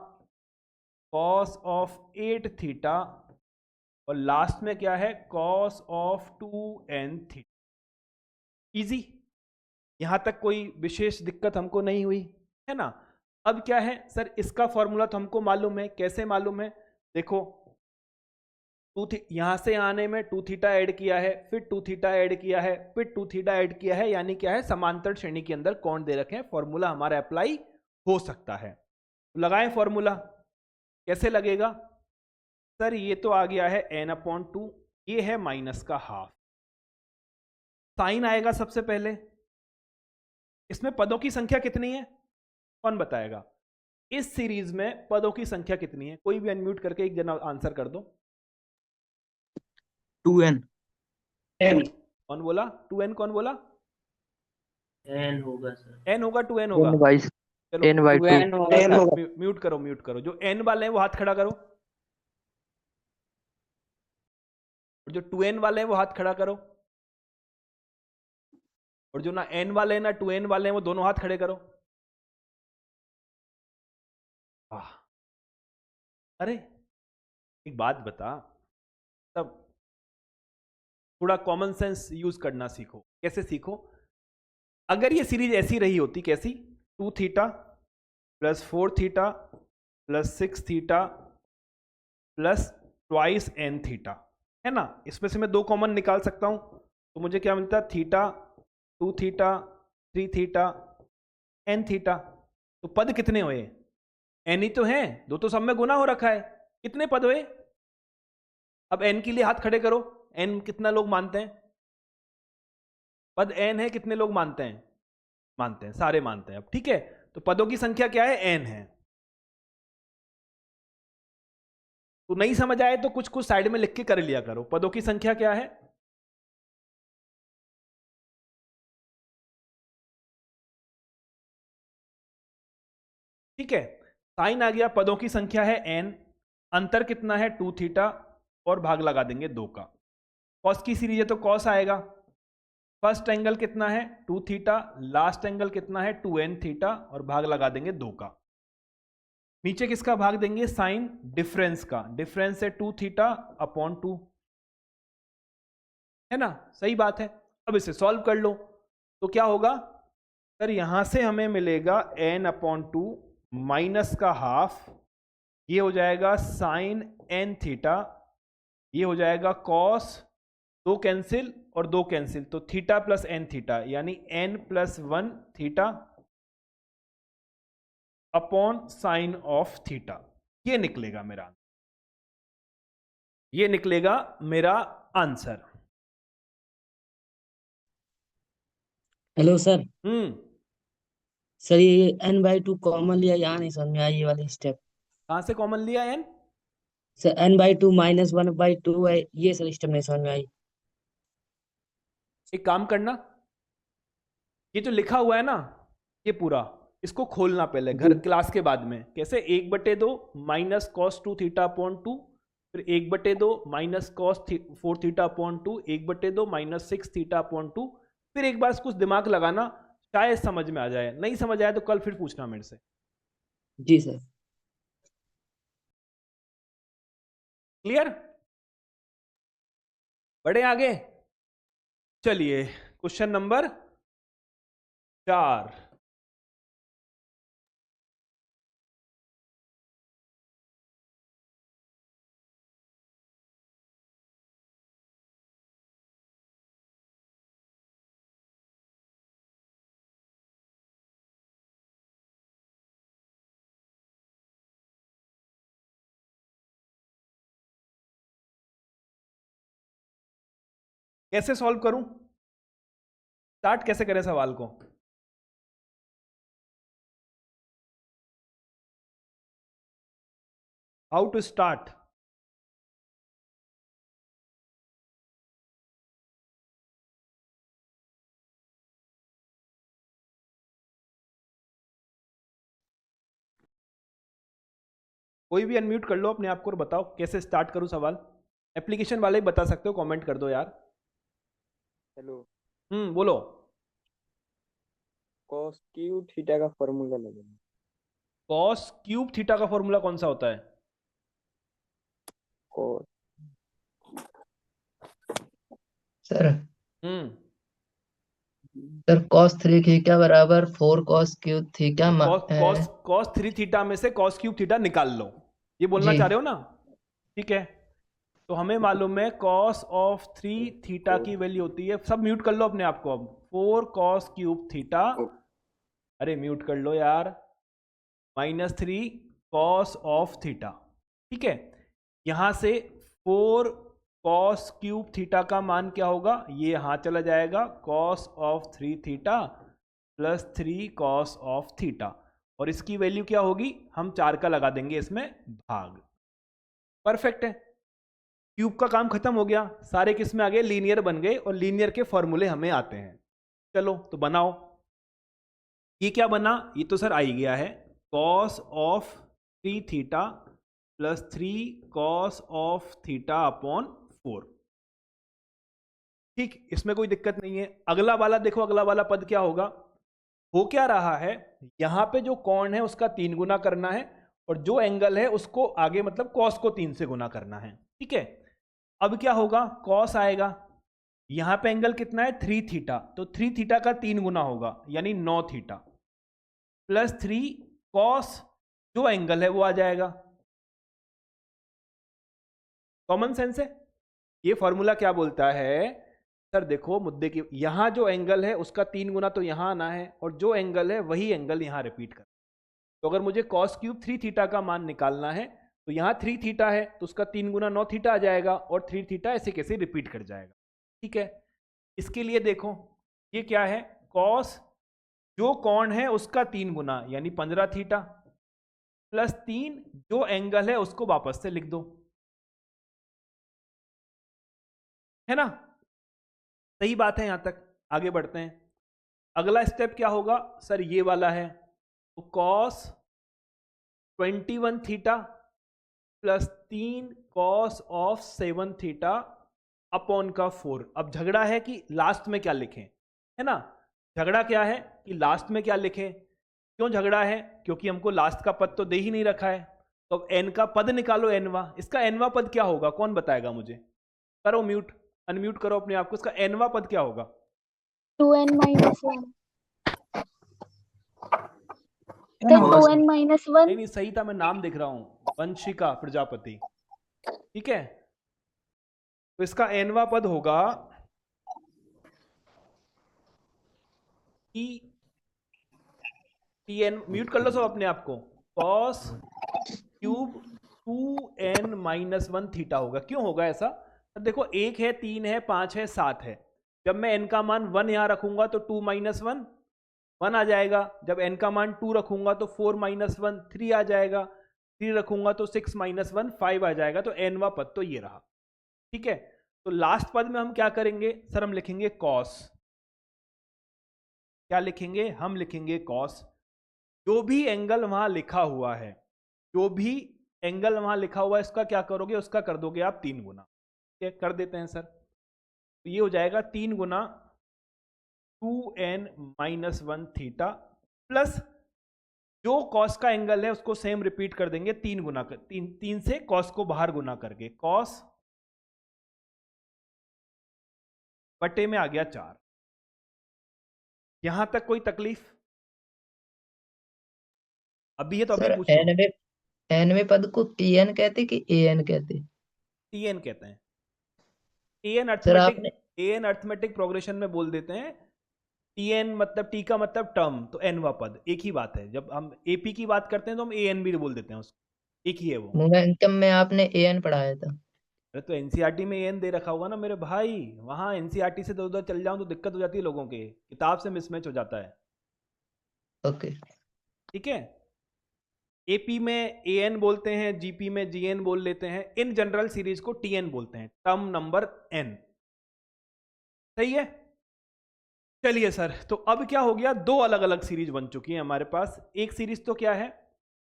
[SPEAKER 1] cos of 8 theta, और लास्ट में क्या है? Cos of 2n theta. Easy, यहां तक कोई विशेष दिक्कत हमको नहीं हुई है ना? अब क्या है सर? इसका फॉर्मूला तो हमको मालूम है। कैसे मालूम है? देखो, यहां से आने में 2 थीटा ऐड किया है, फिर 2 थीटा ऐड किया है, फिर 2 थीटा ऐड किया है, यानी क्या है? समांतर श्रेणी के अंदर कोण दे रखे हैं। फॉर्मूला हमारा अप्लाई हो सकता है। तो लगाएं फॉर्मूला। कैसे लगेगा सर? ये तो आ गया है n/2, ये है माइनस का हाफ। साइन आएगा सबसे पहले। इसमें पदों की संख्या कितनी है? कौन बताएगा? इस सीरीज में पदों की संख्या कितनी है? कोई भी अनम्यूट करके एक जना आंसर कर दो।
[SPEAKER 6] 2n।
[SPEAKER 1] कौन बोला 2n? कौन बोला?
[SPEAKER 3] n होगा सर।
[SPEAKER 1] n होगा, 2n होगा।
[SPEAKER 2] 10/2
[SPEAKER 1] म्यूट करो, म्यूट करो। जो n वाले हैं वो हाथ खड़ा करो, और जो 2n वाले हैं वो हाथ खड़ा करो, और जो ना n वाले हैं ना 2n वाले हैं वो दोनों हाथ खड़े करो। वाह! अरे एक बात बता, तब थोड़ा कॉमन सेंस यूज करना सीखो। कैसे सीखो? अगर ये सीरीज ऐसी रही होती, कैसी? 2 theta plus 4 theta plus 6 theta plus twice n theta, है ना? इसमें से मैं 2 कॉमन निकाल सकता हूं, तो मुझे क्या मिलता है? Theta, 2 theta, 3 theta, n theta. तो पद कितने हुए? n ही तो है, 2 तो सब में गुना हो रखा है। कितने पद हुए? अब n के लिए हाथ खड़े करो। n कितना लोग मानते हैं? पद n है, कितने लोग मानते हैं? मानते हैं, सारे मानते हैं। अब ठीक है, तो पदों की संख्या क्या है? n है। तो नहीं समझ आए तो कुछ कुछ साइड में लिख के कर लिया करो। पदों की संख्या क्या है? ठीक है, साइन आ गया, पदों की संख्या है n, अंतर कितना है? 2 थीटा, और भाग लगा देंगे 2 का। कॉस की सीरीज है तो कॉस आएगा। फर्स्ट एंगल कितना है 2 थीटा, लास्ट एंगल कितना है 2n थीटा, और भाग लगा देंगे 2 का। नीचे किसका भाग देंगे, साइन डिफरेंस का, डिफरेंस है 2 थीटा अपॉन 2, है ना, सही बात है। अब इसे सॉल्व कर लो तो क्या होगा सर, यहां से हमें मिलेगा n अपॉन 2 माइनस का हाफ, ये हो जाएगा साइन n थीटा, ये हो जाएगा कॉस, 2 कैंसिल और 2 कैंसिल, तो थीटा प्लस n थीटा यानी n plus 1 theta upon sine of theta. ये निकलेगा मेरा, ये निकलेगा मेरा आंसर।
[SPEAKER 2] Hello sir.
[SPEAKER 1] हम्म,
[SPEAKER 2] सर ये n/2 कॉमन लिया, यहाँ नहीं समझ में आई ये वाली स्टेप।
[SPEAKER 1] कहां से कॉमन लिया n?
[SPEAKER 2] सर n/2 -1/2 है, ये सर स्टेप नहीं समझ में आई।
[SPEAKER 1] एक काम करना, ये जो लिखा हुआ है ना ये पूरा, इसको खोलना पहले घर
[SPEAKER 2] जी।
[SPEAKER 1] क्लास के बाद में। कैसे, 1/2 माइनस कॉस 2 थीटा अपॉन 2, फिर 1/2 minus cos 4 theta upon 2, 1/2 minus 6 theta upon 2। फिर एक बार कुछ दिमाग लगाना, शायद समझ में आ जाए, नहीं समझ आया तो कल फिर पूछना मेरे से।
[SPEAKER 2] जी सर।
[SPEAKER 1] क्लियर? बढ़े आगे, चलिए क्वेश्चन नंबर 4। कैसे सॉल्व करूं, स्टार्ट कैसे करें सवाल को? How to start? कोई भी अनम्यूट कर लो अपने आप को और बताओ कैसे स्टार्ट करूं सवाल। एप्लीकेशन वाले भी बता सकते हो, कमेंट कर दो यार।
[SPEAKER 7] हेलो।
[SPEAKER 1] बोलो।
[SPEAKER 7] कॉस क्यूब थीटा का फॉर्मूला लगेगा।
[SPEAKER 1] कॉस क्यूब थीटा का फॉर्मूला कौन सा होता है?
[SPEAKER 7] कॉस
[SPEAKER 6] सर
[SPEAKER 1] हम्म
[SPEAKER 6] सर cos 3 थीटा बराबर 4 cos cube theta
[SPEAKER 1] cos 3 theta में से कॉस क्यूब थीटा निकाल लो, ये बोलना
[SPEAKER 6] जी
[SPEAKER 1] चाह रहे हो ना? ठीक है, तो हमें मालूम है कॉस ऑफ 3 थीटा की वैल्यू होती है, सब म्यूट कर लो अपने आप को अब, 4 कॉस क्यूब थीटा, अरे म्यूट कर लो यार, -3 कॉस ऑफ थीटा। ठीक है, यहां से 4 कॉस क्यूब थीटा का मान क्या होगा, ये यहां चला जाएगा, cos of 3 theta plus 3 cos of theta, और इसकी वैल्यू क्या होगी, हम 4 का लगा देंगे इसमें भाग। परफेक्ट है, क्यूब का काम खत्म हो गया, सारे किस में आ गए, लीनियर बन गए, और लीनियर के फॉर्मूले हमें आते हैं। चलो तो बनाओ, ये क्या बना, ये तो सर आ ही गया है, cos of 3 theta plus 3 cos of theta upon 4। ठीक, इसमें कोई दिक्कत नहीं है। अगला वाला देखो, अगला वाला पद क्या होगा, हो क्या रहा है, यहां पे जो कोण है उसका 3 गुना करना है, और जो एंगल है उसको आगे मतलब कॉस को 3 से गुना करना है। ठीक है, अब क्या होगा, कॉस आएगा, यहां पे एंगल कितना है 3 थीटा, तो 3 थीटा का 3 गुना होगा यानी 9 थीटा प्लस 3 कॉस, जो एंगल है वो आ जाएगा। कॉमन सेंस है। ये फॉर्मूला क्या बोलता है सर, देखो मुद्दे की, यहां जो एंगल है उसका 3 गुना तो यहां आना है, और जो एंगल है वही एंगल यहां रिपीट कर। तो अगर मुझे कॉस क्यूब 3 थीटा का मान निकालना है तो यहां 3 थीटा है तो उसका 3 गुना 9 थीटा आ जाएगा, और 3 थीटा ऐसे कैसे रिपीट कर जाएगा। ठीक है, इसके लिए देखो ये क्या है, कॉस जो कोण है उसका 3 गुना यानी 15 थीटा प्लस 3 जो एंगल है उसको वापस से लिख दो, है ना, सही बात है। यहां तक आगे बढ़ते हैं, अगला स्टेप क्या होगा सर, ये वाला है, तो cos 21 theta plus 3 cos of 7 theta upon का 4। अब झगड़ा है कि लास्ट में क्या लिखें, है ना। झगड़ा क्या है कि लास्ट में क्या लिखें। क्यों झगड़ा है? क्योंकि हमको लास्ट का पद तो दे ही नहीं रखा है। तो अब n का पद निकालो nवा। इसका nवा पद क्या होगा, कौन बताएगा मुझे? करो म्यूट, अनम्यूट करो अपने आप को। इसका nवा पद क्या होगा?
[SPEAKER 8] 2n minus 1
[SPEAKER 4] है
[SPEAKER 8] then
[SPEAKER 4] ना?
[SPEAKER 8] 2n minus 1
[SPEAKER 1] नहीं सही था, मैं नाम देख रहा हूं, वंशिका प्रजापति। ठीक है, तो इसका nवा पद होगा tn, म्यूट कर लो सब अपने आप को, cos cube 2n minus 1 theta होगा। क्यों होगा ऐसा? अब देखो 1 है, 3 है, 5 है, 7 है। जब मैं n का मान 1 यहां रखूंगा तो 2 माइनस 1 1 आ जाएगा। जब n का मान 2 रखूंगा तो 4 माइनस 1 3 आ जाएगा। 3 रखूंगा तो 6 माइनस 1 5 आ जाएगा। तो nवा पद तो ये रहा। ठीक है, तो लास्ट पद में हम क्या करेंगे सर? हम लिखेंगे cos। क्या लिखेंगे? हम लिखेंगे cos। जो भी एंगल वहां लिखा हुआ है, जो भी एंगल वहां लिखा हुआ है, इसका क्या करोगे? उसका कर दोगे आप 3 गुना। ठीक है, कर देते हैं सर। तो ये हो जाएगा 3 गुना 2n माइनस 1 थीटा प्लस जो कॉस का एंगल है उसको सेम रिपीट कर देंगे 3 गुना कर, 3 से कॉस को बाहर गुना करके, कॉस बटे में आ गया 4। यहां तक कोई तकलीफ? अभी ये तो अभी
[SPEAKER 6] सर
[SPEAKER 1] पूछ लो।
[SPEAKER 6] एनवे पद को टीएन कहते कि एएन कहते?
[SPEAKER 1] टीएन कहते हैं। एन
[SPEAKER 6] सर
[SPEAKER 1] अर्थमेटिक,
[SPEAKER 6] आपने
[SPEAKER 1] एन अर्थमेटिक प्रोग्रेशन में बोल देते हैं। टीएन मतलब टी का मतलब टर्म, तो एनवा पद एक ही बात है। जब हम एपी की बात करते हैं तो हम एएन भी बोल देते हैं उसको, एक ही है वो।
[SPEAKER 6] मोमेंटम में आपने एएन पढ़ाया था।
[SPEAKER 1] अरे तो एनसीईआरटी में एन दे रखा होगा ना मेरे भाई। वहां एनसीईआरटी से उधर चल जाऊं तो दिक्कत हो जाती है लोगों के, किताब से मिसमैच हो जाता है।
[SPEAKER 6] ओके।
[SPEAKER 1] ठीक है, एपी में एएन बोलते हैं, जीपी में जीएन बोल लेते हैं। इन जनरल सीरीज को टीएन बोलते हैं, टर्म नंबर एन। सही है। चलिए सर, तो अब क्या हो गया? 2 अलग अलग सीरीज बन चुकी है हमारे पास। एक सीरीज तो क्या है,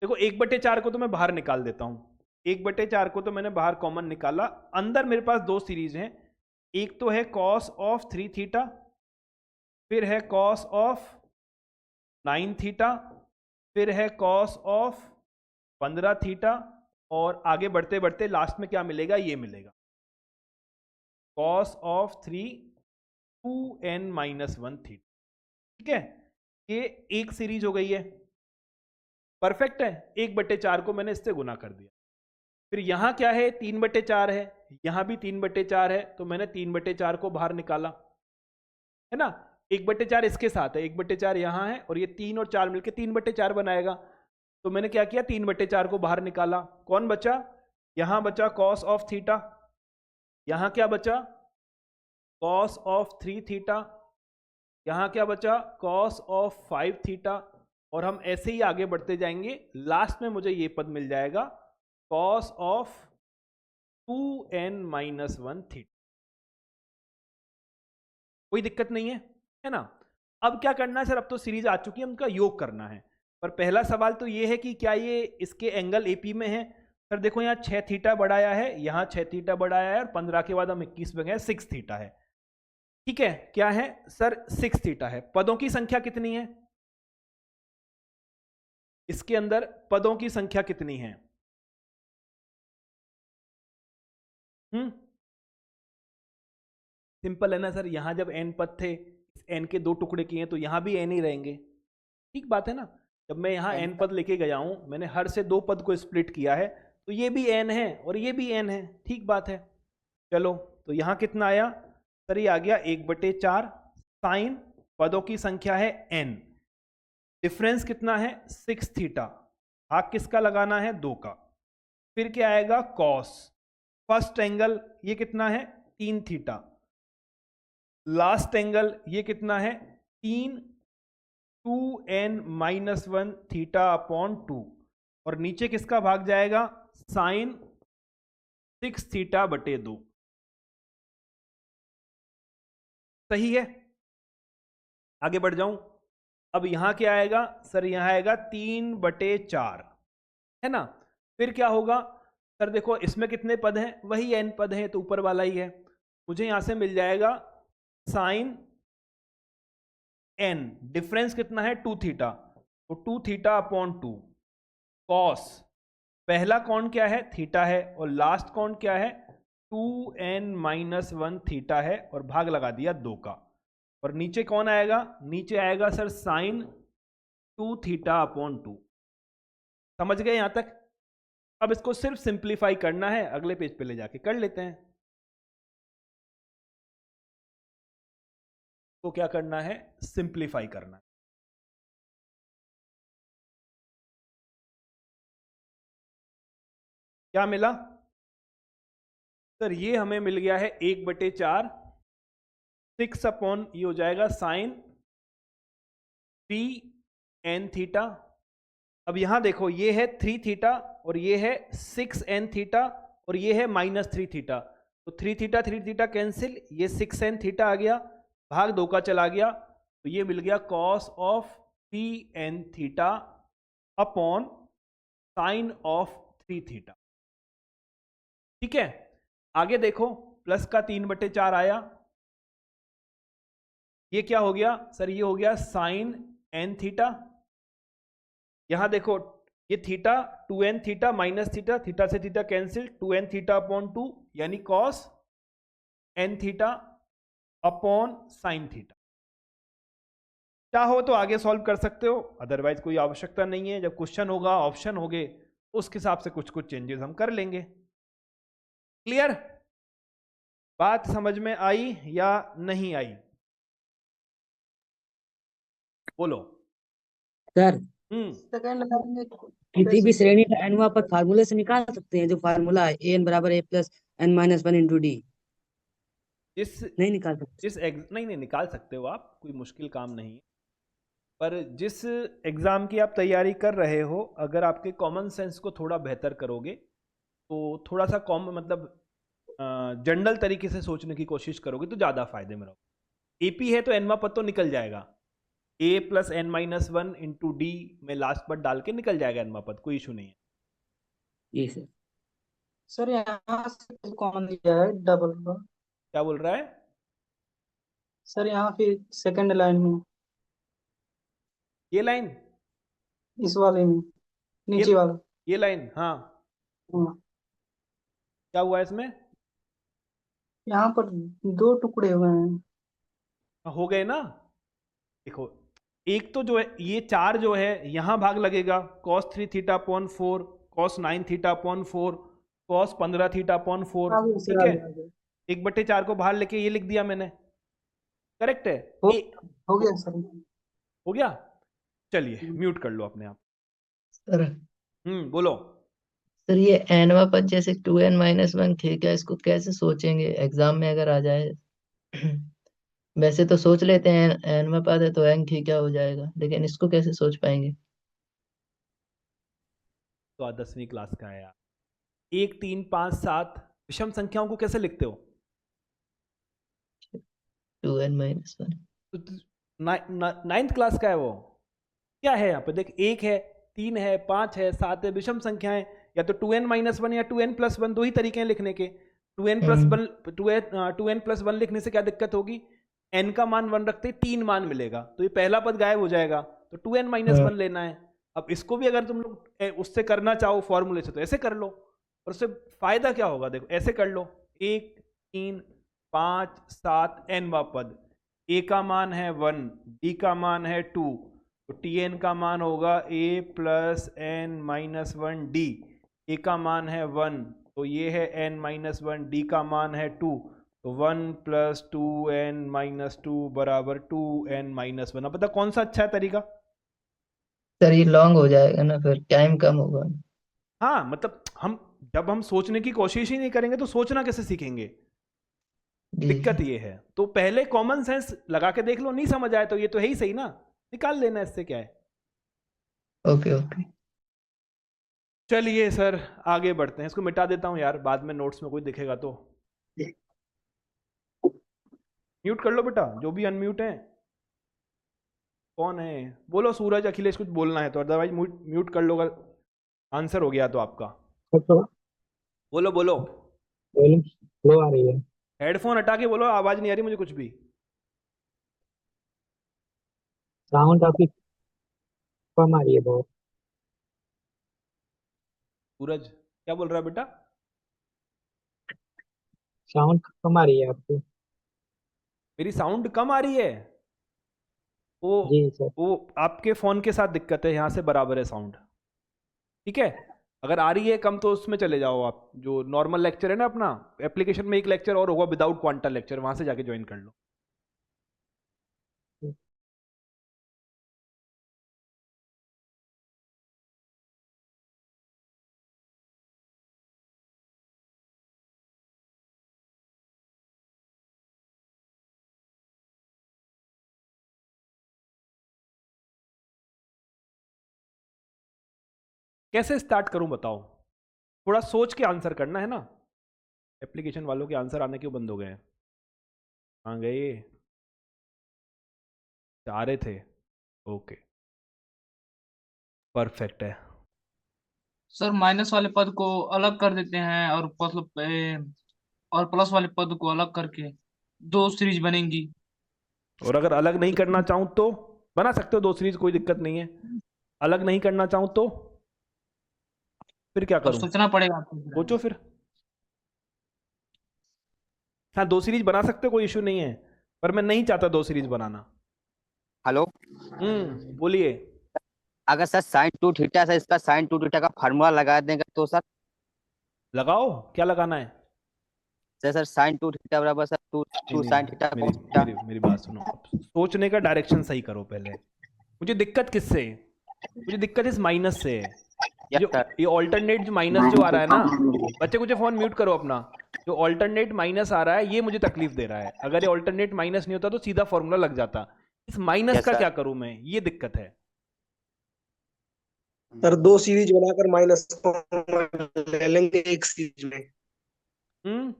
[SPEAKER 1] देखो 1/4 को तो मैं बाहर निकाल देता हूं। 1/4 को तो मैंने बाहर कॉमन निकाला। अंदर मेरे पास 2 सीरीज हैं। एक तो है cos ऑफ 3 थीटा, फिर है cos ऑफ 9 थीटा, फिर है cos ऑफ 15 थीटा, और आगे बढ़ते बढ़ते लास्ट में क्या मिलेगा? ये मिलेगा cos of 3 2n minus 1 theta. ठीक है, ये एक सीरीज हो गई है। परफेक्ट है। 1/4 को मैंने इससे गुना कर दिया। फिर यहां क्या है? 3/4 है, यहां भी 3/4 है, तो मैंने 3/4 को बाहर निकाला, है ना। 1/4 इसके साथ है, 1/4 यहां है, और ये 3 और 4 मिलकर 3/4 बनाएगा। तो मैंने क्या किया? 3/4 को बाहर निकाला। कौन बचा? यहां बचा cos ऑफ थीटा, यहां क्या बचा? cos ऑफ 3 थीटा, यहां क्या बचा? cos ऑफ 5 थीटा, और हम ऐसे ही आगे बढ़ते जाएंगे। लास्ट में मुझे ये पद मिल जाएगा cos of 2n minus 1 theta. कोई दिक्कत नहीं है ना। अब क्या करना है सर? अब तो सीरीज आ चुकी है, उनका योग करना है। पर पहला सवाल तो ये है कि क्या ये इसके एंगल एपी में है? सर देखो, यहाँ 6 थीटा बढ़ाया है, यहाँ 6 थीटा बढ़ाया है, और 15 के बाद हम 21 में गए, 6 थीटा है। ठीक है, क्या है सर? 6 थीटा है। पदों की संख्या कितनी है इसके अंदर? पदों की संख्या कितनी है? सिंपल है ना सर। यहां जब n पद थे, n के 2 टुकड़े किए हैं, तो यहां भी n ही रहेंगे। ठीक बात है ना। जब मैं यहां n पद लेके गया हूं, मैंने हर से 2 पद को स्प्लिट किया है, तो ये भी n है और ये भी n है। ठीक बात है। चलो, तो यहां कितना आया सर? ये आ गया 1/4 साइन, पदों की संख्या है n, डिफरेंस कितना है? 6 थीटा। भाग किसका लगाना है? 2 का। फिर क्या आएगा? cos फर्स्ट एंगल, ये कितना है? 3 थीटा। लास्ट एंगल ये कितना है? 3 2n माइनस 1 थीटा अपॉन 2, और नीचे किसका भाग जाएगा? साइन 6 थीटा बटे 2। सही है। आगे बढ़ जाऊं। अब यहां क्या आएगा सर? यहां आएगा 3/4, है ना। फिर क्या होगा सर? देखो इसमें कितने पद हैं? वही n पद हैं, तो ऊपर वाला ही है। मुझे यहां से मिल जाएगा साइन एन, डिफरेंस कितना है 2 थीटा, तो 2 थीटा अपॉन 2 कॉस, पहला कौन क्या है थीटा है, और लास्ट कौन क्या है 2n-1 थीटा है, और भाग लगा दिया 2 का, और नीचे कौन आएगा, नीचे आएगा सर साइन 2 थीटा अपॉन 2। समझ गए यहां तक? अब इसको सिर्फ सिंप्लीफाई करना है, अगले पेज पे ले जाके कर लेते हैं। तो क्या करना है, सिंप्लीफाई करना है। क्या मिला सर, ये हमें मिल गया है 1/4 6 अपॉन ये हो जाएगा साइन 3n थीटा। अब यहां देखो ये है 3 थीटा और ये है 6n थीटा और ये है -3 थीटा, तो 3 थीटा कैंसिल, ये 6n थीटा आ गया, भाग 2 का चला गया, तो ये मिल गया cos of 3n theta upon sine of 3 theta. ठीक है, आगे देखो प्लस का 3/4 आया, ये क्या हो गया सर, ये हो गया साइन n थीटा, यहां देखो ये theta 2n theta minus theta, theta से theta cancel, 2n theta upon 2 यानी cos n theta upon sine theta. चाहो तो आगे सॉल्व कर सकते हो, अदरवाइज कोई आवश्यकता नहीं है, जब क्वेश्चन होगा ऑप्शन होंगे उसके हिसाब से कुछ कुछ चेंजेस हम कर लेंगे। क्लियर? बात समझ में आई या नहीं आई? बोलो।
[SPEAKER 2] सर किसी भी श्रेणी का n वापस फार्मूले से निकाल सकते हैं, जो फार्मूला है an बराबर a plus n-1 into D,
[SPEAKER 1] जिस
[SPEAKER 2] नहीं निकाल सकते?
[SPEAKER 1] नहीं निकाल सकते हो आप, कोई मुश्किल काम नहीं है, पर जिस एग्जाम की आप तैयारी कर रहे हो, अगर आपके कॉमन सेंस को थोड़ा बेहतर करोगे तो थोड़ा सा मतलब जनरल तरीके से सोचने की कोशिश करोगे तो ज़्यादा फायदे में रहोगे। एपी है तो एनवा पद तो निकल जाएगा, a plus n-1 into D में लास्ट पद डाल के निकल जाएगा एनवा पद, कोई इशू नहीं है।
[SPEAKER 2] जी सर।
[SPEAKER 5] सर यहाँ से कॉमन दिया है डबल का।
[SPEAKER 1] क्या बोल रहा है
[SPEAKER 5] सर यहाँ फिर सेकंड लाइन में,
[SPEAKER 1] ये लाइन,
[SPEAKER 5] इस वाले में, नीचे वाला।
[SPEAKER 1] ये लाइन, हाँ
[SPEAKER 5] हाँ,
[SPEAKER 1] क्या हुआ इसमें,
[SPEAKER 5] यहाँ पर 2 टुकड़े हुए हैं।
[SPEAKER 1] हो गए ना। देखो एक तो जो है ये 4 जो है यहां भाग लगेगा, cos 3 theta upon 4, cos 9 theta upon 4, cos 15 theta upon 4,
[SPEAKER 5] आगे सर,
[SPEAKER 1] ठीक है,
[SPEAKER 5] आगे, आगे।
[SPEAKER 1] 1/4 को बाहर लेके ये लिख दिया मैंने, करेक्ट है?
[SPEAKER 5] हो गया सर।
[SPEAKER 1] हो गया, चलिए म्यूट कर लो अपने आप।
[SPEAKER 6] सर
[SPEAKER 1] बोलो।
[SPEAKER 6] सर ये एनवा पद जैसे 2n-1 थीटा, इसको कैसे सोचेंगे एग्जाम में अगर आ जाए? वैसे तो सोच लेते हैं एनवा पद है तो n थीटा हो जाएगा, लेकिन इसको कैसे सोच पाएंगे?
[SPEAKER 1] तो 10वीं क्लास का है यार। 1 3 5 7 विषम संख्याओं को कैसे लिखते हो?
[SPEAKER 6] 2n-1।
[SPEAKER 1] तो 9th क्लास का है वो, क्या है यहाँ पे देख, 1 है, 3 है, 5 है, 7 है, विषम संख्याएं, या तो 2n-1 या 2n+1, दो ही तरीके हैं लिखने के। 2n+1 लिखने से क्या दिक्कत होगी, n का मान 1 रखते 3 मान मिलेगा, तो ये पहला पद गायब हो जाएगा, तो 2n-1 लेना है। अब इसको भी अगर तुम लोग उससे करना चाहो फॉर्मूले से तो ऐसे कर लो, और उससे फायदा क्या होगा, देखो ऐसे कर लो, 1 3 5 7 n वा पद, a का मान है 1, d का मान है 2, तो tn का मान होगा a plus n-1 d, a का मान है 1 तो ये है n-1, d का मान है 2, तो 1 प्लस 2n-2 बराबर 2n-1। अब बता कौन सा अच्छा है तरीका?
[SPEAKER 6] सर ये लॉन्ग हो जाएगा ना, फिर टाइम कम होगा।
[SPEAKER 1] हाँ मतलब जब हम सोचने की कोशिश ही नहीं करेंगे तो सोचना कैसे सीखेंगे,
[SPEAKER 6] जी।
[SPEAKER 1] दिक्कत ये है। तो पहले कॉमन सेंस लगा के देख लो, नहीं समझ आए तो ये तो है ही सही ना, निकाल लेना, इससे क्या है।
[SPEAKER 6] Okay okay.
[SPEAKER 1] चलिए सर आगे बढ़ते हैं, इसको मिटा देता हूं यार, बाद में नोट्स में कोई दिखेगा तो। म्यूट कर लो बेटा, जो भी अनम्यूट है। कौन है बोलो, सूरज अखिलेश कुछ बोलना है तो, अदरवाइज म्यूट कर लो अगर आंसर हो गया तो आपका। बोलो बोलो।
[SPEAKER 2] लो आ रही है।
[SPEAKER 1] हेडफोन हटा के बोलो, आवाज नहीं आ रही मुझे कुछ भी।
[SPEAKER 5] साउंड आपकी कम आ रही है बहुत।
[SPEAKER 1] सूरज क्या बोल रहा है बेटा?
[SPEAKER 5] साउंड कम आ रही है आपकी।
[SPEAKER 1] मेरी साउंड कम आ रही है? वो
[SPEAKER 5] जी सर।
[SPEAKER 1] वो आपके फोन के साथ दिक्कत है, यहाँ से बराबर है साउंड। ठीक है, अगर आ रही है कम तो उसमें चले जाओ आप, जो नॉर्मल लेक्चर है ना अपना, एप्लीकेशन में एक लेक्चर और होगा विदाउट क्वांटा लेक्चर, वहां से जाके ज्वाइन कर लो। कैसे स्टार्ट करूं बताओ? थोड़ा सोच के आंसर करना है ना। एप्लीकेशन वालों के आंसर आने क्यों बंद हो गए हैं? कहाँ गए? आ रहे थे। ओके, परफेक्ट है।
[SPEAKER 4] सर माइनस वाले पद को अलग कर देते हैं और और प्लस वाले पद को अलग करके दो सीरीज बनेंगी।
[SPEAKER 1] और अगर अलग नहीं करना चाहूं तो बना सकते हो दो सीरीज, कोई दिक्कत नहीं है। अलग नहीं करना चाहूं तो फिर क्या
[SPEAKER 4] अब
[SPEAKER 1] करूं?
[SPEAKER 4] सोचना पड़ेगा आपको।
[SPEAKER 1] सोचो फिर। हाँ, दो सीरीज बना सकते हो, कोई इशू नहीं है, पर मैं नहीं चाहता दो सीरीज बनाना।
[SPEAKER 9] हेलो।
[SPEAKER 1] बोलिए।
[SPEAKER 9] अगर सर साइन टू थीटा से इसका साइन टू थीटा का फार्मूला लगा देंगे तो सर?
[SPEAKER 1] लगाओ, क्या लगाना है?
[SPEAKER 9] सर साइन टू थीटा बराबर सर टू
[SPEAKER 1] नहीं नहीं,
[SPEAKER 9] साइन थीटा
[SPEAKER 1] मेरी
[SPEAKER 9] cos थीटा।
[SPEAKER 1] मेरी बात सुनो। अब सोचने का डायरेक्शन सही करो पहले। मुझे दिक्कत किससे है? मुझे दिक्कत इस माइनस से है।
[SPEAKER 9] यस
[SPEAKER 1] जो
[SPEAKER 9] सर।
[SPEAKER 1] ये ऑल्टरनेट जो माइनस जो आ रहा है ना, बच्चे कुछ फोन म्यूट करो अपना। जो ऑल्टरनेट माइनस आ रहा है ये मुझे तकलीफ दे रहा है। अगर ये ऑल्टरनेट माइनस नहीं होता तो सीधा फॉर्मूला लग जाता। इस माइनस
[SPEAKER 9] Yes,
[SPEAKER 1] का
[SPEAKER 9] sir.
[SPEAKER 1] क्या करूं मैं, ये दिक्कत है।
[SPEAKER 10] सर दो सीरीज बनाकर माइनस ले लेंगे एक सीरीज में।
[SPEAKER 1] हम्म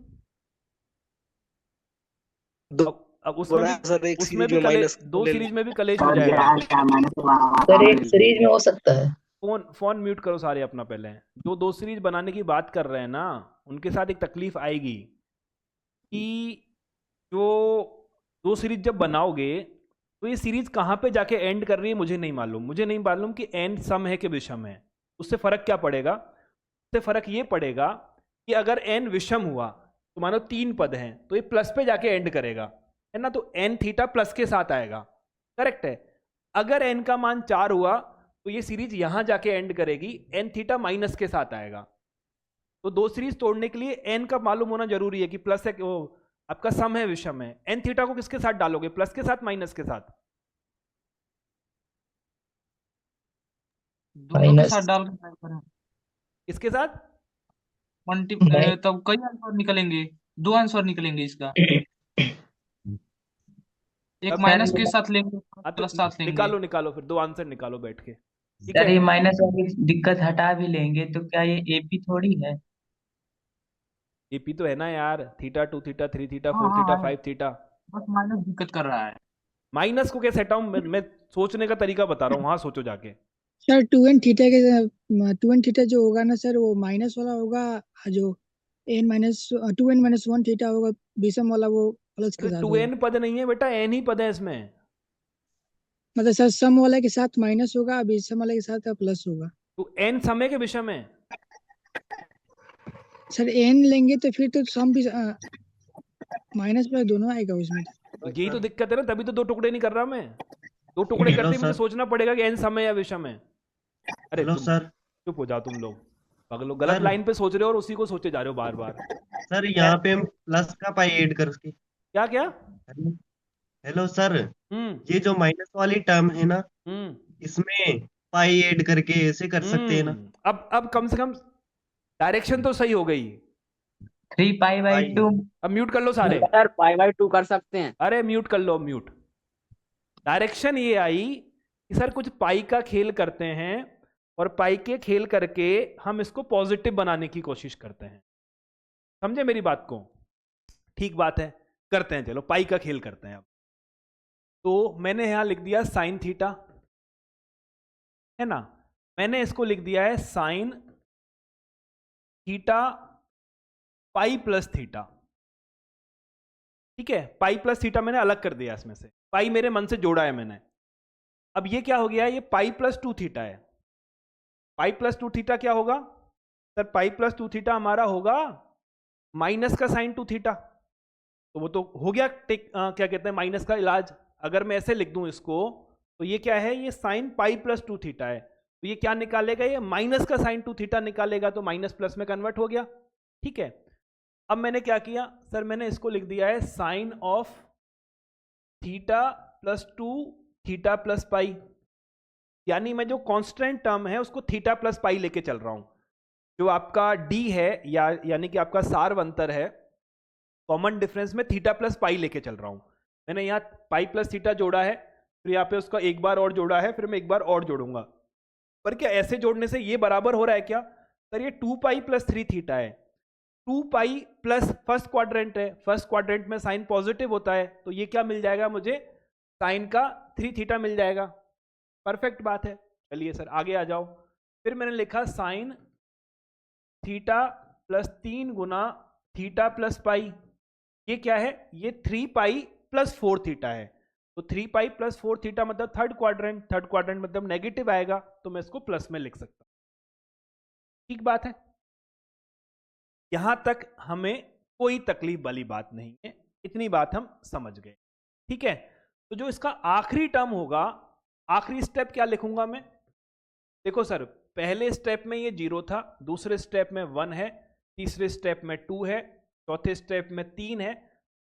[SPEAKER 10] दो
[SPEAKER 1] अब उसमें
[SPEAKER 10] बोला
[SPEAKER 1] भी
[SPEAKER 10] सर, एक
[SPEAKER 1] उसमें
[SPEAKER 10] सीरीज
[SPEAKER 1] भी
[SPEAKER 10] में माइनस
[SPEAKER 1] दो
[SPEAKER 10] ले
[SPEAKER 1] सीरीज
[SPEAKER 10] लेंगे।
[SPEAKER 1] में भी कलेश हो जाएगा।
[SPEAKER 6] सर एक सीरीज में हो सकता है।
[SPEAKER 1] फोन म्यूट करो सारे अपना पहले। जो दो सीरीज बनाने की बात कर रहे हैं ना, उनके साथ एक तकलीफ आएगी कि जो दो सीरीज जब बनाओगे तो ये सीरीज कहाँ पे जाके एंड कर रही है मुझे नहीं मालूम। मुझे नहीं मालूम कि एंड सम है कि विषम है। उससे फर्क क्या पड़ेगा? उससे फर्क ये पड़ेगा कि अगर एन विषम हुआ तो मानो तीन पद हैं तो ये प्लस पे जाके एंड करेगा, है ना, तो एन थीटा प्लस के साथ आएगा। करेक्ट है। अगर एन का मान 4 हुआ तो ये सीरीज यहां जाके एंड करेगी, एन थीटा माइनस के साथ आएगा। तो दो सीरीज तोड़ने के लिए एन का मालूम होना जरूरी है कि प्लस है कि वो आपका सम है विषम है। एन थीटा को किसके साथ डालोगे? प्लस के साथ माइनस के साथ?
[SPEAKER 4] दोनों के
[SPEAKER 6] माइनस
[SPEAKER 4] साथ डाल के try करें।
[SPEAKER 1] किसके साथ?
[SPEAKER 4] तब कई आंसर निकलेंगे, दो आंसर निकलेंगे इसका। एक
[SPEAKER 1] अब
[SPEAKER 4] माइनस के साथ लेंगे,
[SPEAKER 1] हाँ, तो
[SPEAKER 4] प्लस साथ लेंगे।
[SPEAKER 1] निकालो फिर दो आंसर निकालो बैठ के। ठीक
[SPEAKER 3] सर
[SPEAKER 1] है,
[SPEAKER 3] ये माइनस वाली दिक्कत हटा भी लेंगे तो क्या ये एपी थोड़ी है?
[SPEAKER 1] एपी तो है ना यार, थीटा 2 थीटा 3 थीटा
[SPEAKER 4] हाँ
[SPEAKER 1] 4
[SPEAKER 4] हाँ
[SPEAKER 1] थीटा
[SPEAKER 4] हाँ,
[SPEAKER 1] 5 थीटा।
[SPEAKER 4] बस माइनस दिक्कत कर रहा है।
[SPEAKER 1] माइनस को कैसे हटाऊं? मैं सोचने का तरीका बता रहा हूँ, वहां सोचो जाके।
[SPEAKER 5] सर टू एन थीटा जो होगा ना सर, वो माइनस वाला होगा। जो two n minus one theta होगा विषम वाला, वो प्लस के
[SPEAKER 1] अरे
[SPEAKER 5] साथ
[SPEAKER 1] टू
[SPEAKER 5] होगा।
[SPEAKER 1] एन पद नहीं है बेटा, एन ही पद है इसमें।
[SPEAKER 5] मतलब सर सम वाले के साथ माइनस होगा, विषम वाले के साथ प्लस होगा।
[SPEAKER 1] तो एन समय के विषय में।
[SPEAKER 5] सर एन लेंगे तो फिर तो सम भी माइनस प्लस दोनों आएगा उसमें।
[SPEAKER 1] तो यही तो दिक्कत है ना, तभी तो दो टुकड़े नहीं कर रहा मैं। दो टुकड़े
[SPEAKER 11] हेलो
[SPEAKER 1] करते ही मुझे
[SPEAKER 11] सर।
[SPEAKER 1] सोचना पड़ेगा कि एन समय या विषम है। अरे
[SPEAKER 11] हेलो
[SPEAKER 1] तुम
[SPEAKER 11] सर।
[SPEAKER 1] चुप हो जाओ तुम लोग, पागलों, गलत
[SPEAKER 11] सर
[SPEAKER 1] लाइन पे सोच रहे हो और उसी को सोचे जा रहे हो बार बार।
[SPEAKER 11] सर यहाँ पे हम प्लस का पाई ऐड करके।
[SPEAKER 1] क्या क्या?
[SPEAKER 11] हेलो सर,
[SPEAKER 1] हम्म
[SPEAKER 11] ये जो माइनस वाली टर्म है ना,
[SPEAKER 1] हम्म
[SPEAKER 11] इसमें पाई ऐड करके ऐसे कर सकते हैं ना?
[SPEAKER 1] अब कम से कम डायरेक्शन तो सही हो गई।
[SPEAKER 3] 3 पाई बाई
[SPEAKER 11] पाई
[SPEAKER 3] 2।
[SPEAKER 1] अब म्यूट कर लो सारे।
[SPEAKER 7] सर पाई बाई 2 कर सकते हैं।
[SPEAKER 1] अरे म्यूट कर लो, म्यूट। डायरेक्शन ये आई कि सर कुछ पाई का खेल करते हैं और पाई के खेल करके हम इसको पॉजिटिव बनाने की कोशिश करते हैं। समझे मेरी बात को? ठीक बात है, करते हैं, चलो पाई का खेल करते हैं। अब तो मैंने यहां लिख दिया साइन थीटा, है ना। मैंने इसको लिख दिया है sine theta pi plus theta. ठीक है, पाई प्लस थीटा मैंने अलग कर दिया इसमें से, पाई मेरे मन से जोड़ा है मैंने। अब ये क्या हो गया, ये पाई प्लस 2 थीटा है। पाई प्लस 2 थीटा क्या होगा सर, पाई प्लस 2 थीटा हमारा होगा माइनस का साइन 2 थीटा। तो वो तो हो गया क्या कहते हैं माइनस का इलाज। अगर मैं ऐसे लिख दूं इसको, तो ये क्या है, ये साइन पाई प्लस 2 थीटा है। तो ये क्या निकालेगा, ये माइनस का साइन 2 थीटा निकालेगा, तो माइनस प्लस में कन्वर्ट हो गया। ठीक है, अब मैंने क्या किया सर, मैंने इसको लिख दिया है sine of theta plus 2 theta plus pi, यानी मैं जो कांस्टेंट टर्म है उसको थीटा प्लस पाई लेके चल रहा हूं। जो आपका डी है यानी कि आपका सार्वंतर है, कॉमन डिफरेंस में थीटा प्लस पाई लेके चल रहा हूं। मैंने यहाँ पाई प्लस थीटा जोड़ा है, फिर यहाँ पे उसका एक बार और जोड़ा है, फिर मैं एक बार और जोड़ूंगा। पर क्या ऐसे जोड़ने से ये बराबर हो रहा है क्या सर, ये 2 पाई प्लस 3 थीटा है। 2 पाई प्लस फर्स्ट क्वाड्रेंट है, फर्स्ट क्वाड्रेंट में साइन पॉजिटिव होता है, तो ये क्या मिल जाएगा मुझे, साइन का 3 थीटा मिल जाएगा। परफेक्ट बात है। चलिए सर आगे आ जाओ। फिर मैंने लिखा साइन थीटा प्लस 3 गुना थीटा प्लस पाई, ये क्या है, ये 3 पाई प्लस 4 थीटा है। तो 3 पाई प्लस 4 थीटा मतलब थर्ड क्वाड्रेंट मतलब नेगेटिव आएगा, तो मैं इसको प्लस में लिख सकता हूं। ठीक बात है, यहां तक हमें कोई तकलीफ वाली बात नहीं है, इतनी बात हम समझ गए। ठीक है, तो जो इसका आखिरी टर्म होगा, आखिरी स्टेप क्या लिखूंगा मैं, देखो सर पहले स्टेप में ये 0 था, दूसरे स्टेप में 1 है, तीसरे स्टेप में 2 है, चौथे स्टेप में 3 है,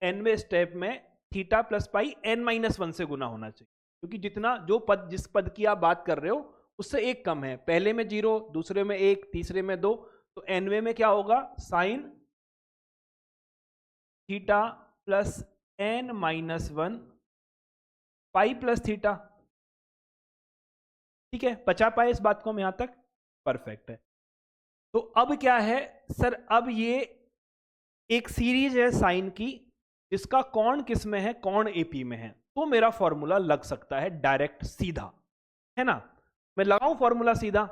[SPEAKER 1] nवें स्टेप में थीटा प्लस पाई n-1 से गुना होना चाहिए, क्योंकि जितना जो पद जिस पद की आप बात कर रहे हो उससे एक कम है। पहले में 0, दूसरे में 1, तीसरे में 2, तो nवें में क्या होगा, साइन थीटा प्लस n-1 पाई प्लस थीटा। ठीक है, बचा पाए इस बात को हम यहां तक, परफेक्ट है। तो अब क्या है सर, अब ये एक सीरीज है साइन की जिसका कौन किस में है, कौन एपी में है, तो मेरा फॉर्मूला लग सकता है डायरेक्ट सीधा, है ना। मैं लगाऊं फॉर्मूला सीधा।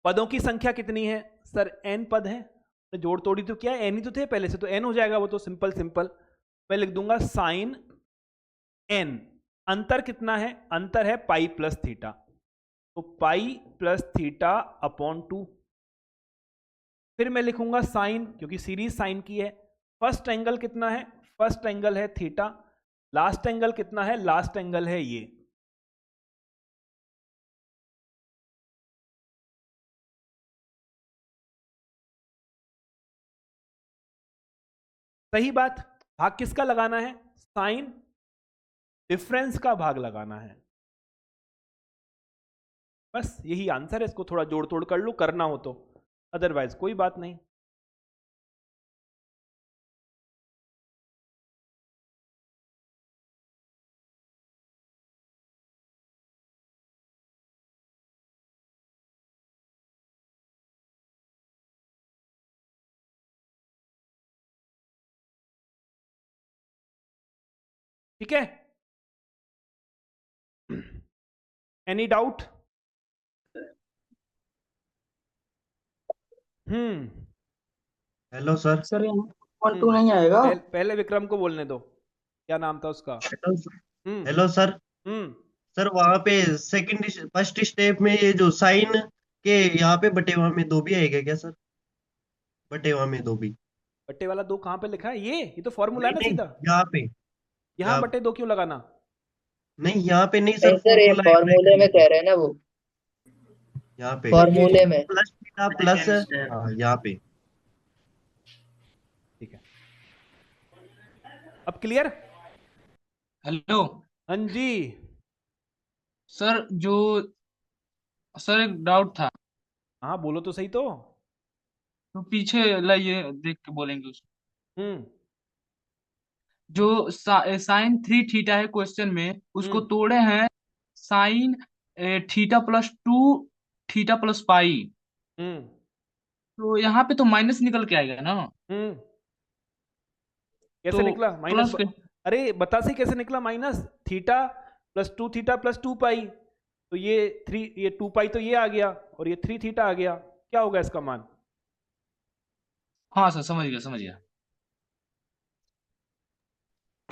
[SPEAKER 1] पदों की संख्या कितनी है सर, n पद है, जोड़ तोड़ी तो क्या है, n ही तो थे पहले से, तो n हो जाएगा वो तो, सिंपल। मैं लिख दूंगा साइन n, अंतर कितना है, अंतर है पाई प्लस थीटा, तो पाई प्लस थीटा अपॉन 2। फिर मैं लिखूंगा साइन, क्योंकि सीरीज साइन की है, फर्स्ट एंगल कितना है, फर्स्ट एंगल है थीटा, लास्ट एंगल कितना है, लास्ट एंगल है ये। सही बात, भाग किसका लगाना है, साइन डिफरेंस का भाग लगाना है। बस यही आंसर है, इसको थोड़ा जोड़ तोड़ कर लो करना हो तो, अदरवाइज कोई बात नहीं। ठीक है, any doubt?
[SPEAKER 11] Hello sir.
[SPEAKER 7] Sir यहाँ 1 2 नहीं आएगा।
[SPEAKER 1] पहले विक्रम को बोलने दो, क्या नाम था उसका।
[SPEAKER 11] Hello sir. सर वहां पे फर्स्ट स्टेप में ये जो साइन के यहाँ पे बटे वहां में 2 भी आएगा क्या सर, बटे वहां में 2 भी।
[SPEAKER 1] बट्टे वाला 2 कहां पे लिखा है, ये तो फॉर्मूला है ना सीधा।
[SPEAKER 11] यहाँ पे,
[SPEAKER 1] यहाँ बटे 2 क्यों लगाना,
[SPEAKER 11] नहीं यहाँ पे नहीं सर,
[SPEAKER 6] सर ये फॉर्मूले में कह रहे हैं ना वो,
[SPEAKER 11] यहाँ पे
[SPEAKER 6] फॉर्मूले में
[SPEAKER 11] प्लस थीटा प्लस, यहाँ पे।
[SPEAKER 1] ठीक है, अब क्लियर।
[SPEAKER 4] हेलो
[SPEAKER 1] हाँ जी
[SPEAKER 4] सर, सर एक डाउट था।
[SPEAKER 1] हाँ बोलो तो सही तो।
[SPEAKER 4] तो पीछे लाइए, देख के बोलेंगे उसको। जो साइन 3 थीटा है क्वेश्चन में, उसको तोड़े हैं sign theta plus 2 theta plus पाई। तो यहाँ पे तो माइनस निकल के आएगा ना।
[SPEAKER 1] कैसे
[SPEAKER 4] तो
[SPEAKER 1] निकला माइनस,
[SPEAKER 4] प्लस
[SPEAKER 1] अरे बता से कैसे निकला minus, theta plus 2 theta plus 2 पाई, तो ये 2 पाई तो ये आ गया, और ये 3 थीटा आ गया, क्या होगा इसका मान।
[SPEAKER 4] हाँ सर समझ गया।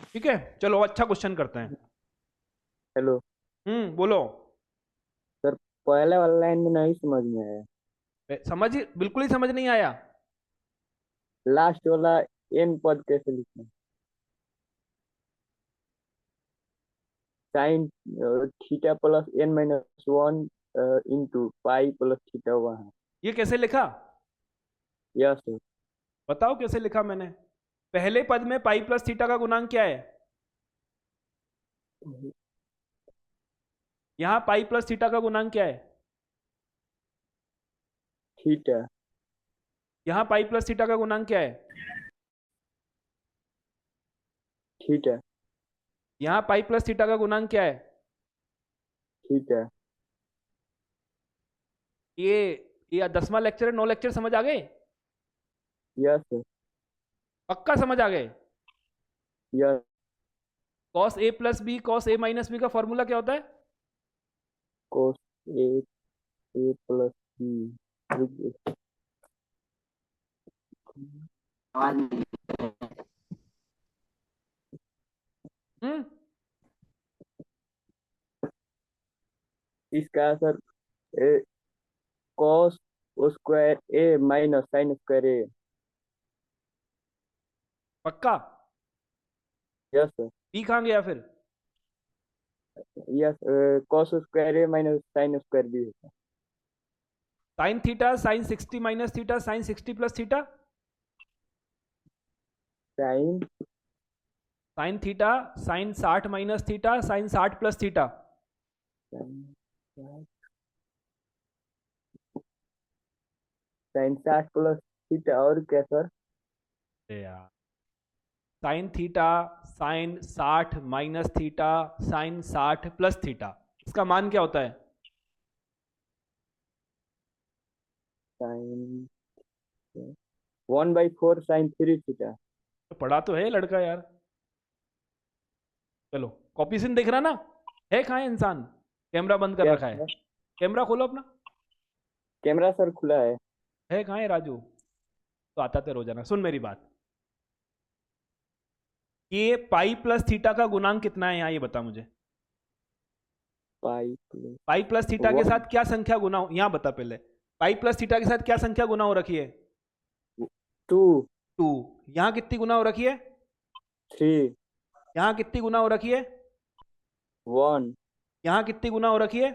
[SPEAKER 1] ठीक है, चलो अच्छा क्वेश्चन करते हैं।
[SPEAKER 12] हेलो
[SPEAKER 1] बोलो।
[SPEAKER 12] सर, पहले वाला लाइन में नहीं समझ में आया।
[SPEAKER 1] समझ बिल्कुल ही समझ नहीं आया।
[SPEAKER 12] लास्ट वाला एन पद कैसे लिखना? Sine theta plus n minus one into pi plus theta वहाँ।
[SPEAKER 1] ये कैसे लिखा?
[SPEAKER 12] Yes sir.
[SPEAKER 1] बताओ कैसे लिखा मैंने। पहले पद में पाई प्लस थीटा का गुणांक क्या है? यहाँ पाई प्लस थीटा का गुणांक क्या है?
[SPEAKER 12] थीटा।
[SPEAKER 1] यहाँ पाई प्लस थीटा का गुणांक क्या है?
[SPEAKER 12] थीटा।
[SPEAKER 1] यहाँ पाई प्लस थीटा का गुणांक क्या है?
[SPEAKER 12] थीटा।
[SPEAKER 1] ये 10वां लेक्चर है, 9 लेक्चर समझ आ गए?
[SPEAKER 12] Yes sir.
[SPEAKER 1] पक्का समझ आ गए?
[SPEAKER 12] Yes.
[SPEAKER 1] Cos A plus B cos A minus B का फॉर्मूला क्या होता है?
[SPEAKER 12] कोस ए प्लस बी। इसका सर कॉस स्क्वायर ए माइनस साइन स्क्वायर ए।
[SPEAKER 1] पक्का?
[SPEAKER 12] Yes sir.
[SPEAKER 1] बी कहाँ गया फिर?
[SPEAKER 12] यस, कॉस स्क्वायर ए माइनस साइन स्क्वायर बी होता है।
[SPEAKER 1] Sign theta sine 60 minus theta sine 60 plus theta. Sign theta sine 60 minus theta sine 60 plus theta.
[SPEAKER 12] Sine 60 plus theta और क्या sir?
[SPEAKER 1] Sine theta sine 60 minus theta sine 60 plus theta, इसका मान क्या होता है?
[SPEAKER 12] Sine 1/4 sine 3 theta.
[SPEAKER 1] पढ़ा तो है लड़का यार। चलो कॉपी सिन देख रहा ना है? कहाँ है इंसान? कैमरा बंद कर रखा है। कैमरा खोलो अपना।
[SPEAKER 12] कैमरा सर खुला है।
[SPEAKER 1] कहाँ है राजू? तो आता ते रोजाना। सुन मेरी बात, ये पाई प्लस थीटा का गुणांक कितना है यहाँ, ये बता मुझे। पाई प्लस थीटा के साथ क्या संख्या गुना हो, यहाँ बता पहले। पाई प्लस थीटा के साथ क्या संख्या गुना हो रखी है? 2। यहाँ कितनी गुना हो रखी है?
[SPEAKER 12] 3।
[SPEAKER 1] यहाँ कितनी गुना हो रखी है?
[SPEAKER 12] 1।
[SPEAKER 1] यहाँ कितनी गुना हो रखी है?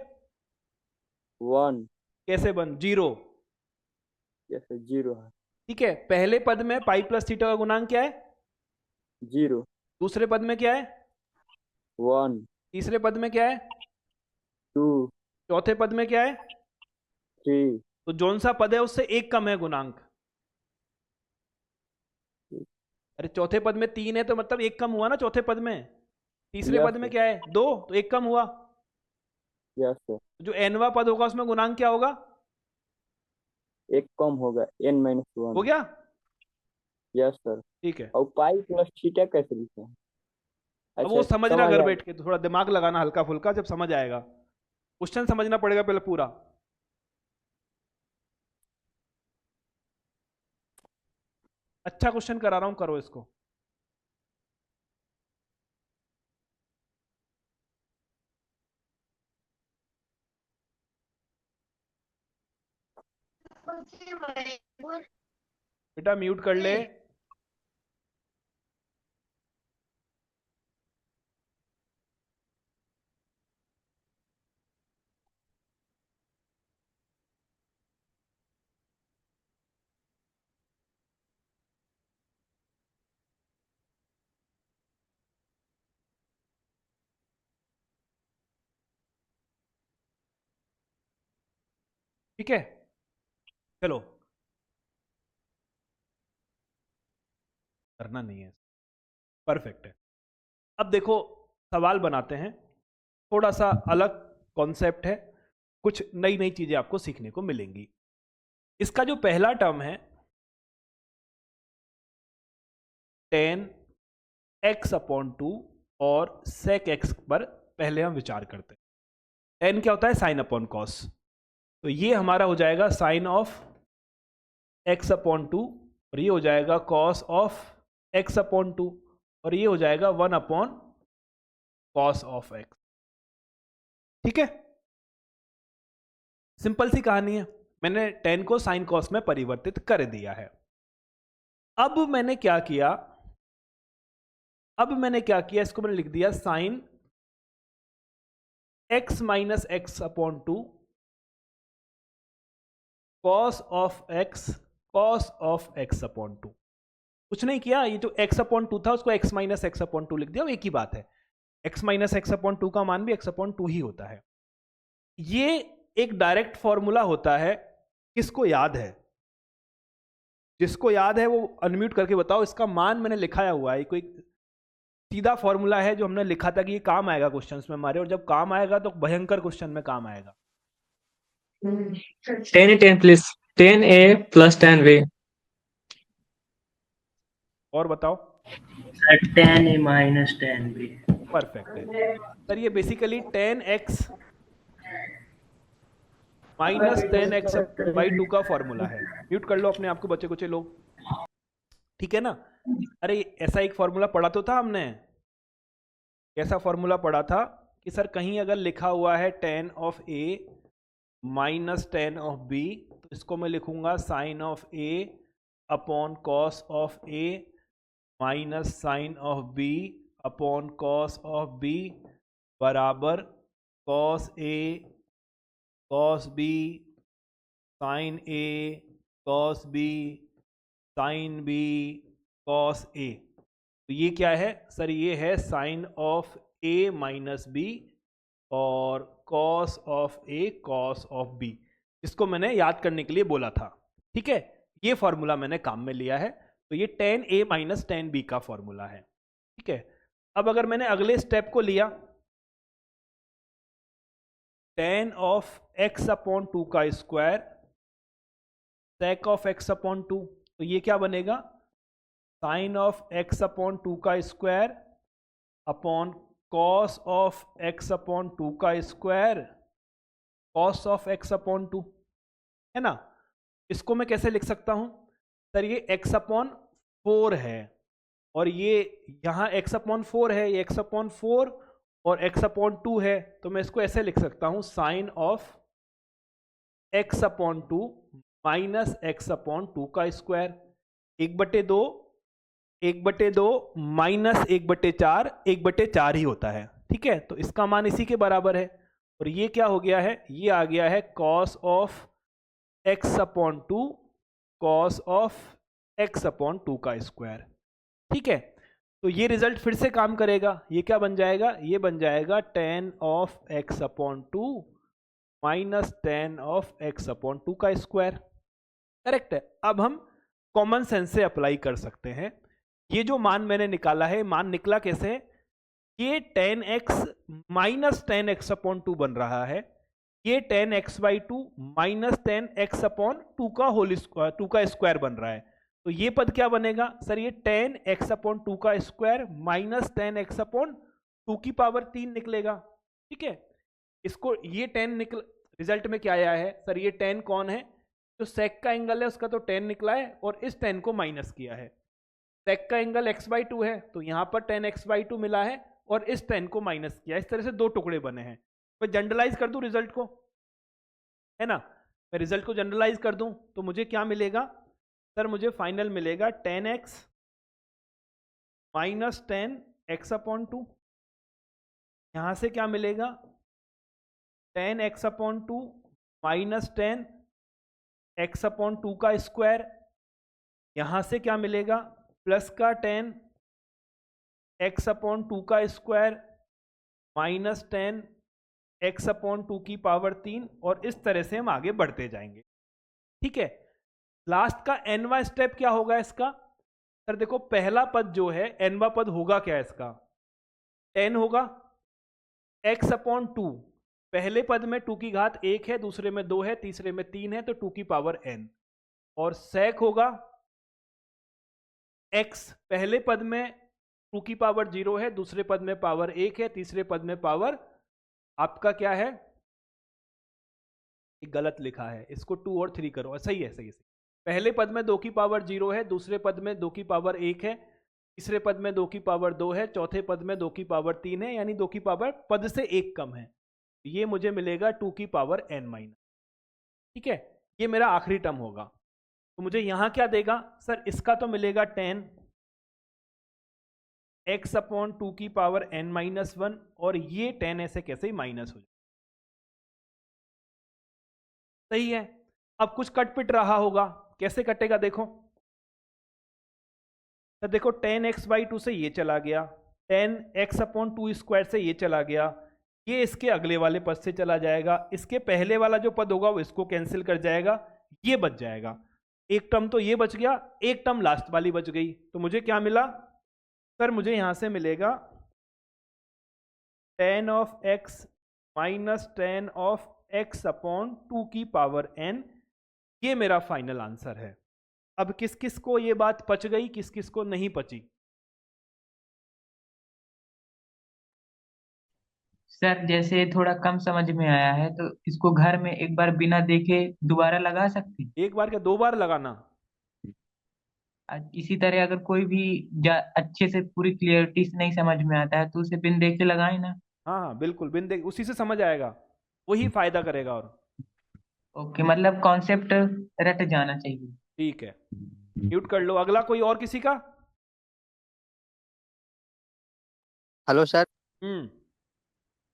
[SPEAKER 12] 1।
[SPEAKER 1] कैसे बन? 0।
[SPEAKER 12] जैसे 0 है।
[SPEAKER 1] ठीक है, पहले पद में पाई प्लस थीटा का गुणांक क्या है?
[SPEAKER 12] 0।
[SPEAKER 1] दूसरे पद में क्या है?
[SPEAKER 12] 1।
[SPEAKER 1] तीसरे पद में क्या है?
[SPEAKER 12] 2।
[SPEAKER 1] चौथे पद में क्या है?
[SPEAKER 12] 3।
[SPEAKER 1] तो जौन सा पद है उससे एक कम है गुणांक। अरे चौथे पद में 3 है तो मतलब एक कम हुआ ना चौथे पद में। तीसरे पद में क्या है? 2, तो एक कम हुआ।
[SPEAKER 12] Yes sir.
[SPEAKER 1] जो nवां पद होगा उसमें गुणांक क्या होगा?
[SPEAKER 12] एक कम होगा, n-1
[SPEAKER 1] हो गया?
[SPEAKER 12] Yes sir.
[SPEAKER 1] ठीक है,
[SPEAKER 12] और पाई प्लस थीटा कैसे लिखते हैं?
[SPEAKER 1] अब वो समझना घर बैठ के, तो थोड़ा दिमाग लगाना हल्का फुल्का, जब समझ आएगा। क्वेश्चन समझना पड़ेगा पहले पूरा। अच्छा क्वेश्चन करा रहा हूं, करो इसको। बेटा म्यूट कर ले। ठीक है, चलो करना नहीं है, परफेक्ट है। अब देखो सवाल बनाते हैं, थोड़ा सा अलग कॉन्सेप्ट है, कुछ नई नई चीजें आपको सीखने को मिलेंगी। इसका जो पहला टर्म है tan x/2 और sec x पर पहले हम विचार करते हैं। tan क्या होता है? Sine upon cos. तो ये हमारा हो जाएगा साइन ऑफ x/2 और ये हो जाएगा कॉस ऑफ x/2। और ये हो जाएगा 1 cos ऑफ x। ठीक है, सिंपल सी कहानी है। मैंने tan को sin cos में परिवर्तित कर दिया है। अब मैंने क्या किया, इसको मैंने लिख दिया sin x minus x upon 2 cos of x upon 2। कुछ नहीं किया, ये जो x अपॉन 2 था उसको x माइनस एक्स अपॉन 2 लिख दिया, वो एक ही बात है। x माइनस एक्स अपॉन 2 का मान भी x अपॉन 2 ही होता है। ये एक डायरेक्ट फॉर्मूला होता है, किसको याद है? जिसको याद है वो अनम्यूट करके बताओ। इसका मान मैंने लिखाया हुआ है, कोई सीधा फॉर्मूला है जो हमने लिखा था कि ये काम आएगा क्वेश्चंस में हमारे, और जब काम आएगा तो भयंकर क्वेश्चन में काम आएगा।
[SPEAKER 12] 10 प्लस 10a प्लस 10b।
[SPEAKER 1] और बताओ।
[SPEAKER 3] 10a minus 10b।
[SPEAKER 1] परफेक्ट है सर, ये basically 10x minus 10x by 2 का फॉर्मूला है। म्यूट कर लो अपने आप को बच्चे कुछ लोग, ठीक है ना। अरे ऐसा एक फॉर्मूला पढ़ा तो था हमने, कैसा फॉर्मूला पढ़ा था कि सर कहीं अगर लिखा हुआ है tan of a minus tan of b, तो इसको मैं लिखूंगा sin of a upon cos of a minus sin of b upon cos of b बराबर cos a cos b sin a cos b sin b cos a। तो ये क्या है sir? ये है sin of a minus b और cos of a cos of b, इसको मैंने याद करने के लिए बोला था। ठीक है, ये फॉर्मूला मैंने काम में लिया है, तो ये tan a minus tan b का फॉर्मूला है। ठीक है, अब अगर मैंने अगले स्टेप को लिया tan ऑफ x अपॉन 2 का square sec of x upon 2, तो ये क्या बनेगा? sin ऑफ x अपॉन 2 का square upon cos of x upon 2 का square cos of x upon 2, है ना। इसको मैं कैसे लिख सकता हूं सर? ये x अपॉन 4 है और ये यहाँ x अपॉन 4 है, ये x अपॉन 4 और x अपॉन 2 है, तो मैं इसको ऐसे लिख सकता हूं sine of x upon 2 minus x upon 2 का स्क्वायर 1/2 1/2 माइनस 1/4 1/4 ही होता है। ठीक है, तो इसका मान इसी के बराबर है। और ये क्या हो गया है? ये आ गया है cos of x upon 2 cos of x upon 2 का स्क्वायर। ठीक है, तो ये रिजल्ट फिर से काम करेगा। ये क्या बन जाएगा? ये बन जाएगा tan of x upon 2 minus tan of x upon 2 का स्क्वायर। करेक्ट है। अब हम कॉमन सेंस से अप्लाई कर सकते हैं। ये जो मान मैंने निकाला है, मान निकला कैसे? ये tan x minus tan x upon 2 बन रहा है, ये tan x by 2 minus tan x upon 2 का होल स्क्वायर 2 का स्क्वायर बन रहा है। तो ये पद क्या बनेगा सर? ये tan x अपॉन 2 का square minus tan x upon 2 की पावर 3 निकलेगा। ठीक है, इसको ये tan निकल, रिजल्ट में क्या आया है सर? ये tan कौन है? जो sec का एंगल है उसका तो tan निकला है और इस tan को माइनस किया है। sec का एंगल x बाई 2 है, तो यहाँ पर tan x बाई 2 मिला है और इस tan को माइनस किया। इस तरह से दो टुकड़े बने हैं। मैं जनरलाइज कर दूं रिजल्ट को, है ना। मैं रिजल्ट को जनरलाइज कर दूं तो मुझे क्या मिलेगा सर? मुझे फाइनल मिलेगा tan x minus tan x upon 2। यहाँ से क्या मिलेगा? tan x upon 2 minus tan x upon 2 का स्क्वायर। यहाँ से क्या मिलेगा? प्लस का tan x अपॉन 2 का square minus tan x upon 2 की पावर 3, और इस तरह से हम आगे बढ़ते जाएंगे। ठीक है, लास्ट का nवां स्टेप क्या होगा इसका? सर देखो, पहला पद जो है nवां पद होगा क्या इसका? tan होगा x अपॉन 2। पहले पद में 2 की घात 1 है, दूसरे में 2 है, तीसरे में 3 है, तो 2 की पावर n। और sec होगा x, पहले पद में 2 की पावर 0 है, दूसरे पद में पावर 1 है, तीसरे पद में पावर आपका क्या है? गलत लिखा है, इसको 2 और 3 करो। सही है, सही है। पहले पद में 2 की पावर 0 है, दूसरे पद में 2 की पावर 1 है, तीसरे पद में 2 की पावर 2 है, चौथे पद में 2 की पावर 3 है, यानी 2 की पावर पद से 1 कम है। ये मुझे मिलेगा 2 की पावर n माइनस। ठीक है, ये मेरा आखिरी टर्म होगा। तो मुझे यहां क्या देगा सर? इसका तो मिलेगा 10 x अपॉन 2 की पावर n माइनस 1, और ये 10 ऐसे कैसे ही माइनस हो जाए। सही है। अब कुछ कट पिट रहा होगा, कैसे कटेगा देखो। तो देखो 10x/2 से ये चला गया, 10x अपॉन 2 स्क्वायर से ये चला गया, ये इसके अगले वाले पद से चला जाएगा, इसके पहले वाला जो पद होगा वो इसको कैंसिल कर जाएगा, ये बच जाएगा। एक टर्म तो ये बच गया, एक टर्म लास्ट वाली बच गई। तो मुझे क्या मिला सर? मुझे यहां से मिलेगा 10 of x minus 10 of x upon 2 की पावर n। ये मेरा फाइनल आंसर है। अब किस किस को ये बात पच गई, किस किस को नहीं पची?
[SPEAKER 3] सर जैसे थोड़ा कम समझ में आया है तो इसको घर में एक बार बिना देखे दोबारा लगा सकते हैं?
[SPEAKER 1] एक बार क्या, 2 बार लगाना।
[SPEAKER 3] इसी तरह अगर कोई भी अच्छे से पूरी क्लियरिटी से नहीं समझ में आता है तो उसे बिन देखे लगाए ना।
[SPEAKER 1] हाँ हाँ बिल्कुल, बिन देख, उसी से समझ आएगा, वही फायदा करेगा। और
[SPEAKER 3] ओके, मतलब कॉन्सेप्ट रट जाना चाहिए।
[SPEAKER 1] ठीक है, म्यूट कर लो। अगला कोई और किसी का?
[SPEAKER 9] Hello sir.
[SPEAKER 1] हम्म,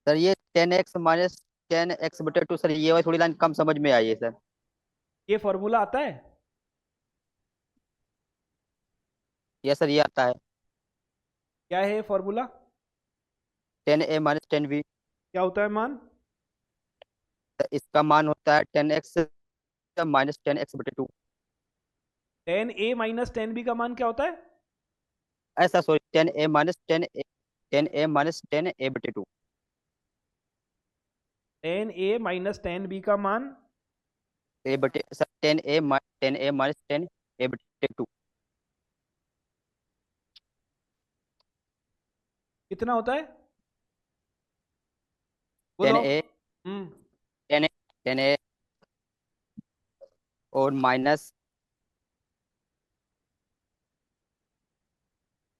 [SPEAKER 9] सर ये 10x माइनस 10x/2, सर ये वाली थोड़ी लाइन कम समझ में आई है सर।
[SPEAKER 1] ये फॉर्मूला आता है?
[SPEAKER 9] यस सर, ये आता है।
[SPEAKER 1] क्या है ये फॉर्मूला?
[SPEAKER 9] 10a minus 10b।
[SPEAKER 1] क्या होता है मान?
[SPEAKER 9] इसका मान होता है 10x minus 10x/2।
[SPEAKER 1] 10a minus 10b का मान क्या होता है?
[SPEAKER 9] ऐसा sorry, 10a minus 10a/2।
[SPEAKER 1] 10a minus 10b का मान
[SPEAKER 9] सर 10a माइनस 10a/2
[SPEAKER 1] कितना होता है? बोलो।
[SPEAKER 9] 10a 10a और माइनस,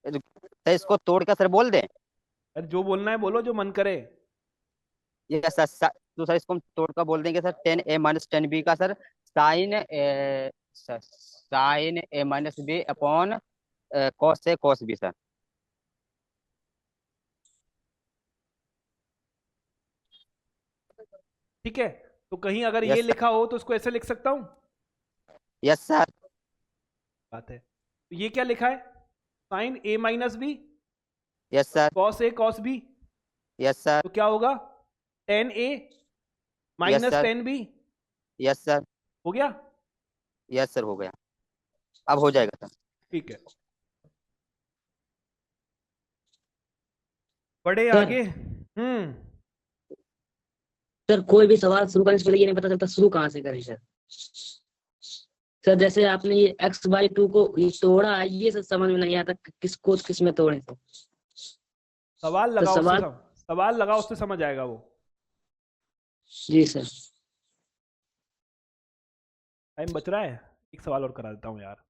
[SPEAKER 9] सर इसको तोड़ कर सर बोल दें।
[SPEAKER 1] अरे जो बोलना है बोलो, जो मन करे।
[SPEAKER 9] ये सर तो सर इसको हम तोड़ कर बोल देंगे सर 10a माइनस 10b का sir sine a minus b upon cos A cos B sir.
[SPEAKER 1] ठीक है, तो कहीं अगर
[SPEAKER 9] यस
[SPEAKER 1] ये
[SPEAKER 9] सर।
[SPEAKER 1] लिखा हो तो उसको ऐसे लिख सकता हूं?
[SPEAKER 9] Yes sir.
[SPEAKER 1] बात है। तो ये क्या लिखा है? Sine a minus B
[SPEAKER 9] yes sir.
[SPEAKER 1] Cos A cos B.
[SPEAKER 9] Yes sir.
[SPEAKER 1] तो क्या होगा? 10a minus
[SPEAKER 9] sir.
[SPEAKER 1] 10b।
[SPEAKER 9] Yes sir.
[SPEAKER 1] हो गया?
[SPEAKER 9] यस सर, हो गया। अब हो जाएगा सर।
[SPEAKER 1] ठीक है, बढ़े
[SPEAKER 2] सर।
[SPEAKER 1] आगे।
[SPEAKER 2] सर कोई भी सवाल शुरू करने से पहले ये नहीं पता चलता शुरू कहाँ से करें सर। सर जैसे आपने ये x/2 को ये तोड़ा है, ये सब समझ में नहीं आता किसको किस में तोड़े। तो
[SPEAKER 1] सवाल लगाओ,
[SPEAKER 2] सवाल
[SPEAKER 1] सवाल लगाओ, उससे समझ आएगा वो।
[SPEAKER 2] जी सर।
[SPEAKER 1] टाइम बच रहा है, एक सवाल और करा देता हूँ यार।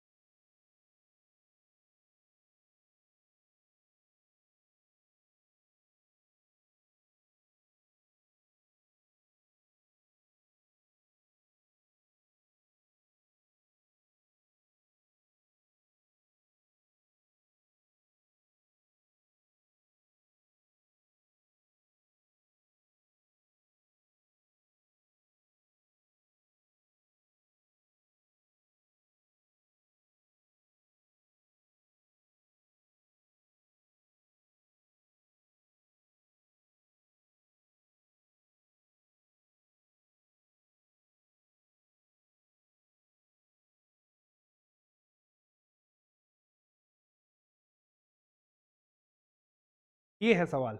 [SPEAKER 1] ये है सवाल।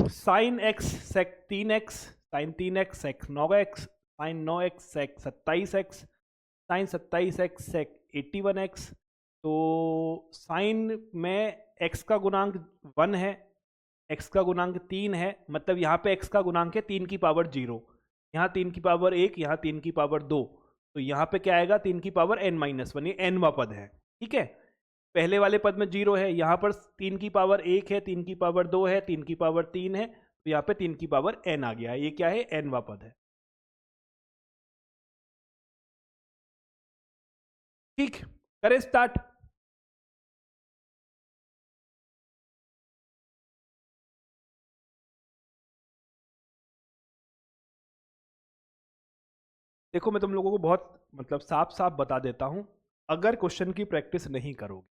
[SPEAKER 1] Sine x sec 3x, sine 3x sec 9x, sine 9x sec 27x, sine 27x sec 81x। तो साइन में x का गुणांक 1 है, x का गुणांक 3 है, मतलब यहाँ पे x का गुणांक है 3 की पावर 0, यहाँ 3 की पावर 1, यहाँ 3 की पावर 2। तो यहाँ पे क्या आएगा 3 की पावर n-1, ये nवा पद है, ठीक है। पहले वाले पद में 0 है, यहाँ पर 3 की पावर 1 है, 3 की पावर 2 है, 3 की पावर 3 है, तो यहाँ पे 3 की पावर n आ गया, ये क्या है, nवा पद है। ठीक, करें स्टार्ट। देखो मैं तुम लोगों को बहुत मतलब साफ साफ बता देता हूं, अगर क्वेश्चन की प्रैक्टिस नहीं करोगे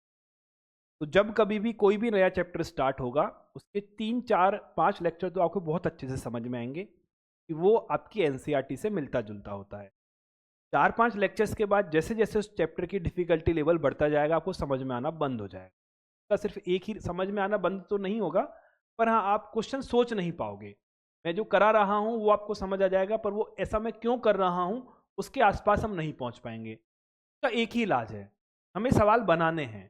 [SPEAKER 1] तो जब कभी भी कोई भी नया चैप्टर स्टार्ट होगा उसके 3, 4, 5 लेक्चर तो आपको बहुत अच्छे से समझ में आएंगे कि वो आपकी एनसीईआरटी से मिलता जुलता होता है। 4-5 लेक्चर्स के बाद जैसे जैसे उस चैप्टर की डिफिकल्टी लेवल बढ़ता जाएगा आपको समझ में आना बंद हो जाएगा। तो सिर्फ एक ही समझ में आना बंद तो नहीं होगा, पर हाँ आप क्वेश्चन सोच नहीं पाओगे। मैं जो करा रहा हूँ वो आपको समझ आ जाएगा, पर वो ऐसा मैं क्यों कर रहा हूँ उसके आसपास हम नहीं पहुँच पाएंगे। उसका एक ही इलाज है, हमें सवाल बनाने हैं।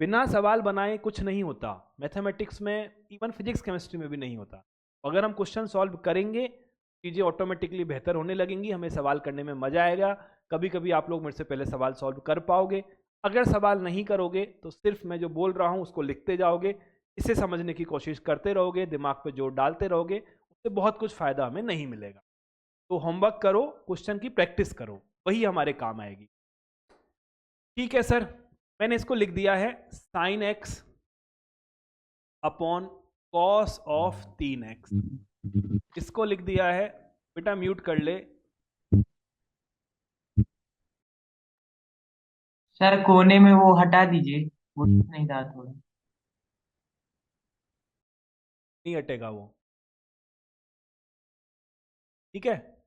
[SPEAKER 1] बिना सवाल बनाए कुछ नहीं होता, मैथमेटिक्स में, इवन फिजिक्स केमिस्ट्री में भी नहीं होता। अगर हम क्वेश्चन सॉल्व करेंगे चीज़ें ऑटोमेटिकली बेहतर होने लगेंगी, हमें सवाल करने में मजा आएगा। कभी कभी आप लोग मेरे से पहले सवाल सॉल्व कर पाओगे। अगर सवाल नहीं करोगे तो सिर्फ मैं जो बोल रहा हूँ उसको लिखते जाओगे, इसे समझने की कोशिश करते रहोगे, दिमाग पे जोर डालते रहोगे, उससे बहुत कुछ फायदा हमें नहीं मिलेगा। तो होमवर्क करो, क्वेश्चन की प्रैक्टिस करो, वही हमारे काम आएगी। ठीक है सर, मैंने इसको लिख दिया है sin x upon cos of 3x, इसको लिख दिया है। बेटा म्यूट कर ले।
[SPEAKER 3] सर कोने में वो हटा दीजिए, वो नहीं था थोड़ा।
[SPEAKER 1] नहीं हटेगा वो, ठीक है।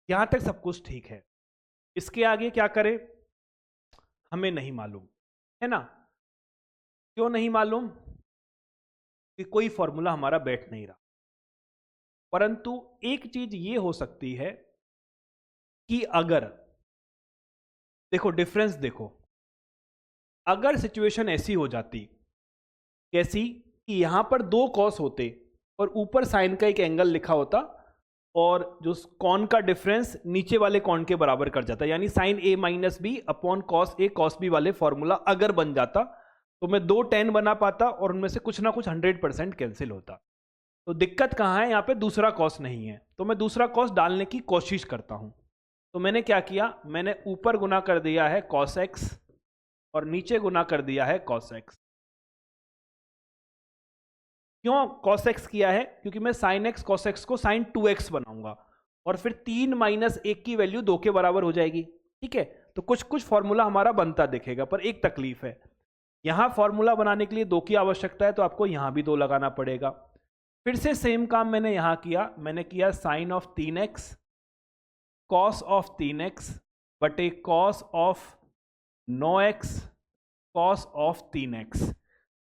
[SPEAKER 1] यहां तक सब कुछ ठीक है, इसके आगे क्या करें हमें नहीं मालूम, है ना। क्यों नहीं मालूम? कि कोई फॉर्मूला हमारा बैठ नहीं रहा। परंतु एक चीज ये हो सकती है कि अगर देखो डिफरेंस देखो, अगर सिचुएशन ऐसी हो जाती, कैसी कि यहां पर 2 कॉस होते और ऊपर साइन का एक एंगल लिखा होता और जो कॉन का डिफरेंस नीचे वाले कॉन के बराबर कर जाता, यानी sign A minus B upon cos A cos B वाले फॉर्मूला अगर बन जाता तो मैं 2 tan बना पाता और उनमें से कुछ ना कुछ 100% कैंसिल होता। तो दिक्कत कहाँ है, यहाँ पे दूसरा कॉस नहीं है, तो मैं दूसरा कॉस डालने की कोशिश करता हूं। तो मैंने क्या किया, मैंने ऊपर गुना कर दिया है cos x और नीचे गुना कर दिया है cos x। क्यों cos x किया है? क्योंकि मैं sin x cos x को sin 2x बनाऊंगा और फिर 3 माइनस 1 की वैल्यू 2 के बराबर हो जाएगी, ठीक है। तो कुछ कुछ फॉर्मूला हमारा बनता दिखेगा, पर एक तकलीफ है, यहां फॉर्मूला बनाने के लिए 2 की आवश्यकता है, तो आपको यहां भी 2 लगाना पड़ेगा। फिर से सेम काम मैंने यहां किया, मैंने किया sign of 3x cos of 3x बटे cos of 9x cos of 3x।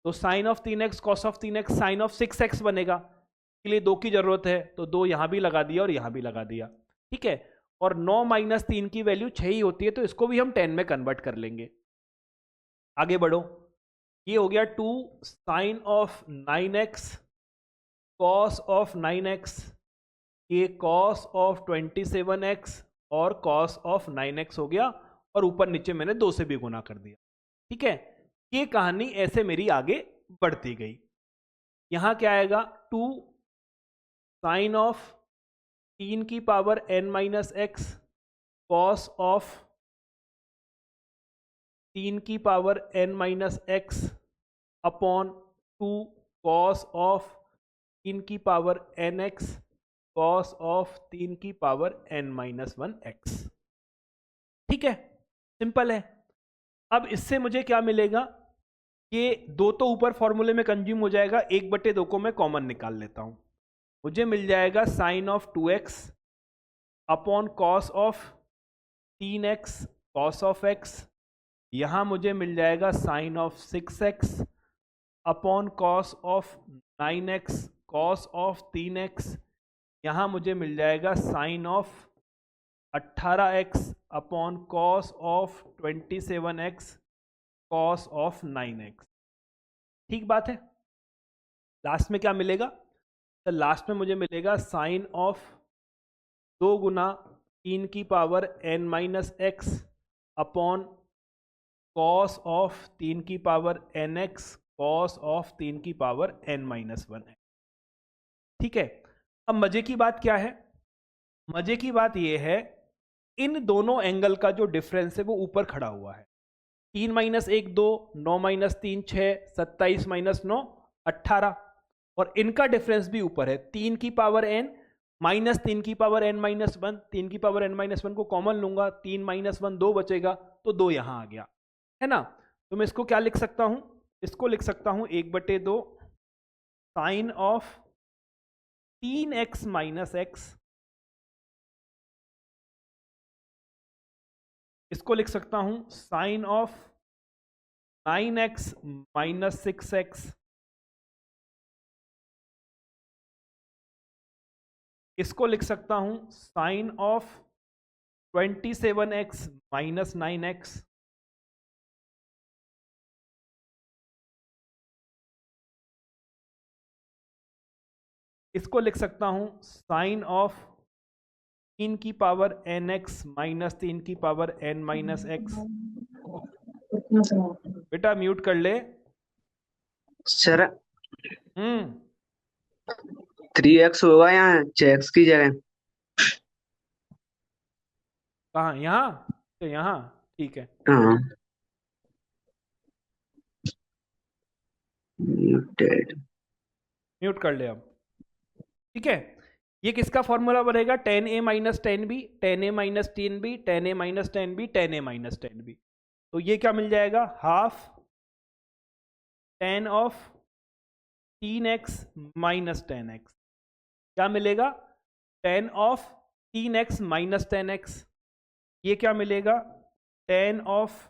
[SPEAKER 1] तो sine of 3x cos of 3x sine of 6x बनेगा, के लिए 2 की जरूरत है, तो 2 यहां भी लगा दिया और यहां भी लगा दिया, ठीक है। और 9 माइनस 3 की वैल्यू 6 ही होती है, तो इसको भी हम 10 में कन्वर्ट कर लेंगे। आगे बढ़ो, ये हो गया 2 sign of 9x cos of 9x, ये कॉस ऑफ 27x और कॉस ऑफ 9x हो गया, और ऊपर नीचे मैंने 2 से भी गुना कर दिया, ठीक है। ये कहानी ऐसे मेरी आगे बढ़ती गई। यहां क्या आएगा, 2 साइन ऑफ 3 की power n minus x cos of 3 की power n minus x upon 2 cos of 3 की पावर nx कॉस ऑफ 3 की पावर n माइनस 1x, ठीक है, सिंपल है। अब इससे मुझे क्या मिलेगा, ये 2 तो ऊपर फॉर्मूले में कंज्यूम हो जाएगा, 1/2 को मैं कॉमन निकाल लेता हूं, मुझे मिल जाएगा sine of 2x upon cos of 3x cos of x, यहां मुझे मिल जाएगा sine of 6x upon cos of 9x cos of 3x, यहाँ मुझे मिल जाएगा sine of 18x upon cos of 27x cos of 9x। ठीक बात है। लास्ट में क्या मिलेगा? तो लास्ट में मुझे मिलेगा साइन ऑफ 2 गुना 3 की power n minus x upon cos of 3 की पावर nx कॉस ऑफ 3 की पावर n माइनस 1x। ठीक है। अब मजे की बात क्या है? मजे की बात यह है इन दोनों एंगल का जो डिफरेंस है वो ऊपर खड़ा हुआ है। 3 माइनस 1 2, 9 माइनस 3 6, 27 माइनस 9 18, और इनका डिफरेंस भी ऊपर है। 3 की पावर n माइनस 3 की पावर n माइनस 1, 3 की पावर n माइनस 1 को कॉमन लूंगा, 3 माइनस 1 2 बचेगा, तो 2 यहां आ गया है ना। तो मैं इसको क्या लिख सकता हूं? इसको लिख सकता हूं 1/2 sign of 3x minus x, इसको लिख सकता हूं sine of 9x minus 6x, इसको लिख सकता हूं sine of 27x minus 9x, इसको लिख सकता हूं साइन ऑफ 3 की पावर nx माइनस 3 की पावर n माइनस x। बेटा म्यूट कर ले
[SPEAKER 10] सर।
[SPEAKER 7] 3x होगा यहाँ 6x की जगह।
[SPEAKER 1] कहाँ? यहाँ? तो यहाँ ठीक है।
[SPEAKER 7] हाँ म्यूटेड,
[SPEAKER 1] म्यूट कर ले अब। ठीक है। ये किसका फॉर्मूला बनेगा? tan a minus 10b, tan a minus 10b, tan a minus 10b, tan a minus 10b। तो ये क्या मिल जाएगा? Half tan of 3x minus 10x। क्या मिलेगा? tan of 3x minus 10x। ये क्या मिलेगा? tan of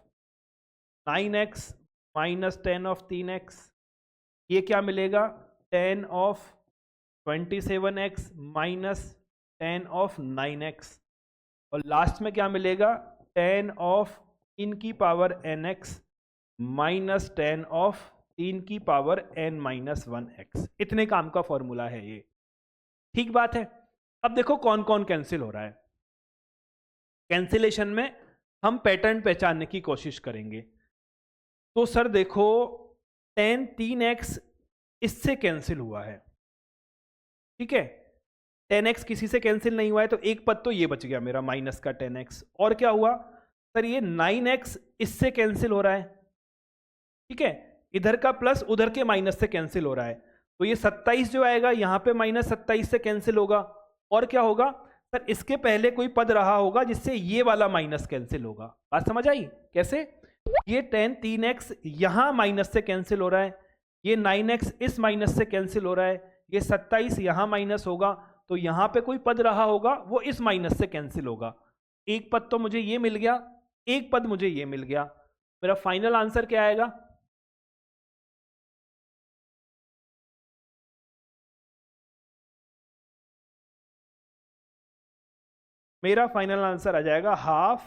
[SPEAKER 1] 9x minus 10 of 3x। ये क्या मिलेगा? tan of 27x minus 10 of 9x। और लास्ट में क्या मिलेगा? tan ऑफ 3 की पावर nx माइनस 10 ऑफ 3 की पावर n माइनस 1x। इतने काम का फॉर्मूला है ये। ठीक बात है। अब देखो कौन कौन कैंसिल हो रहा है। कैंसिलेशन में हम पैटर्न पहचानने की कोशिश करेंगे। तो सर देखो tan 3x इससे कैंसिल हुआ है। ठीक है। 10x किसी से कैंसिल नहीं हुआ है, तो एक पद तो ये बच गया मेरा माइनस का 10x। और क्या हुआ सर? ये 9x इससे कैंसिल हो रहा है। ठीक है। इधर का प्लस उधर के माइनस से कैंसिल हो रहा है, तो ये 27 जो आएगा यहाँ पे माइनस 27 से कैंसिल होगा। और क्या होगा सर? इसके पहले कोई पद रहा होगा जिससे ये वाला माइनस कैंसिल होगा। बात समझ आई? कैसे? ये tan 3x यहाँ माइनस से कैंसिल हो रहा है, ये 9x इस माइनस से कैंसिल हो रहा है, ये 27 यहाँ माइनस होगा, तो यहाँ पे कोई पद रहा होगा वो इस माइनस से कैंसिल होगा। एक पद तो मुझे ये मिल गया, एक पद मुझे ये मिल गया। मेरा फाइनल आंसर क्या आएगा? मेरा फाइनल आंसर आ जाएगा हाफ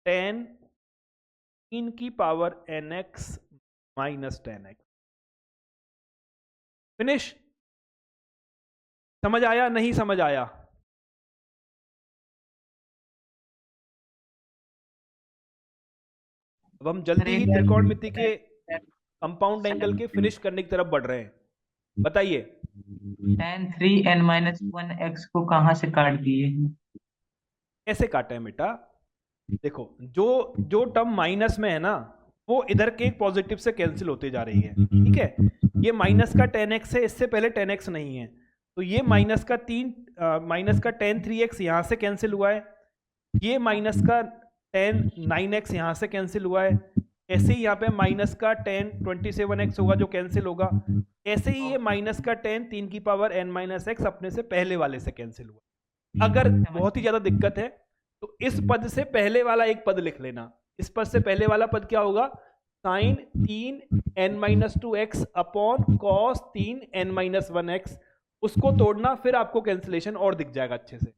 [SPEAKER 1] tan 3 की power nx minus 10x। Finish? समझ आया? नहीं समझ आया? अब हम जल्दी ही त्रिकोणमिति के कंपाउंड एंगल के फिनिश करने की तरफ बढ़ रहे हैं। बताइए।
[SPEAKER 3] tan 3n माइनस 1x को कहाँ से काट दिए?
[SPEAKER 1] ऐसे काटे हैं बेटा। देखो जो टर्म माइनस में है ना, वो इधर के एक पॉजिटिव से कैंसिल होते जा रही है। ठीक है। ये माइनस का 10x है, इससे पहले 10x नहीं है, तो ये माइनस का tan 3x यहाँ से कैंसिल हुआ है, ये माइनस का tan 9x यहाँ से कैंसिल हुआ है, ऐसे ही यहाँ पे माइनस का tan 27x होगा जो कैंसिल होगा, ऐसे ही ये माइनस का tan 3 की पावर n माइनस x अपने से पहले वाले से कैंसिल हुआ। अगर बहुत ही ज्यादा दिक्कत है तो इस पद से पहले वाला एक पद लिख लेना। इस पद से पहले वाला पद क्या होगा? Sign 3n-2x upon cos 3n-1x, उसको तोड़ना, फिर आपको कैंसिलेशन और दिख जाएगा अच्छे से।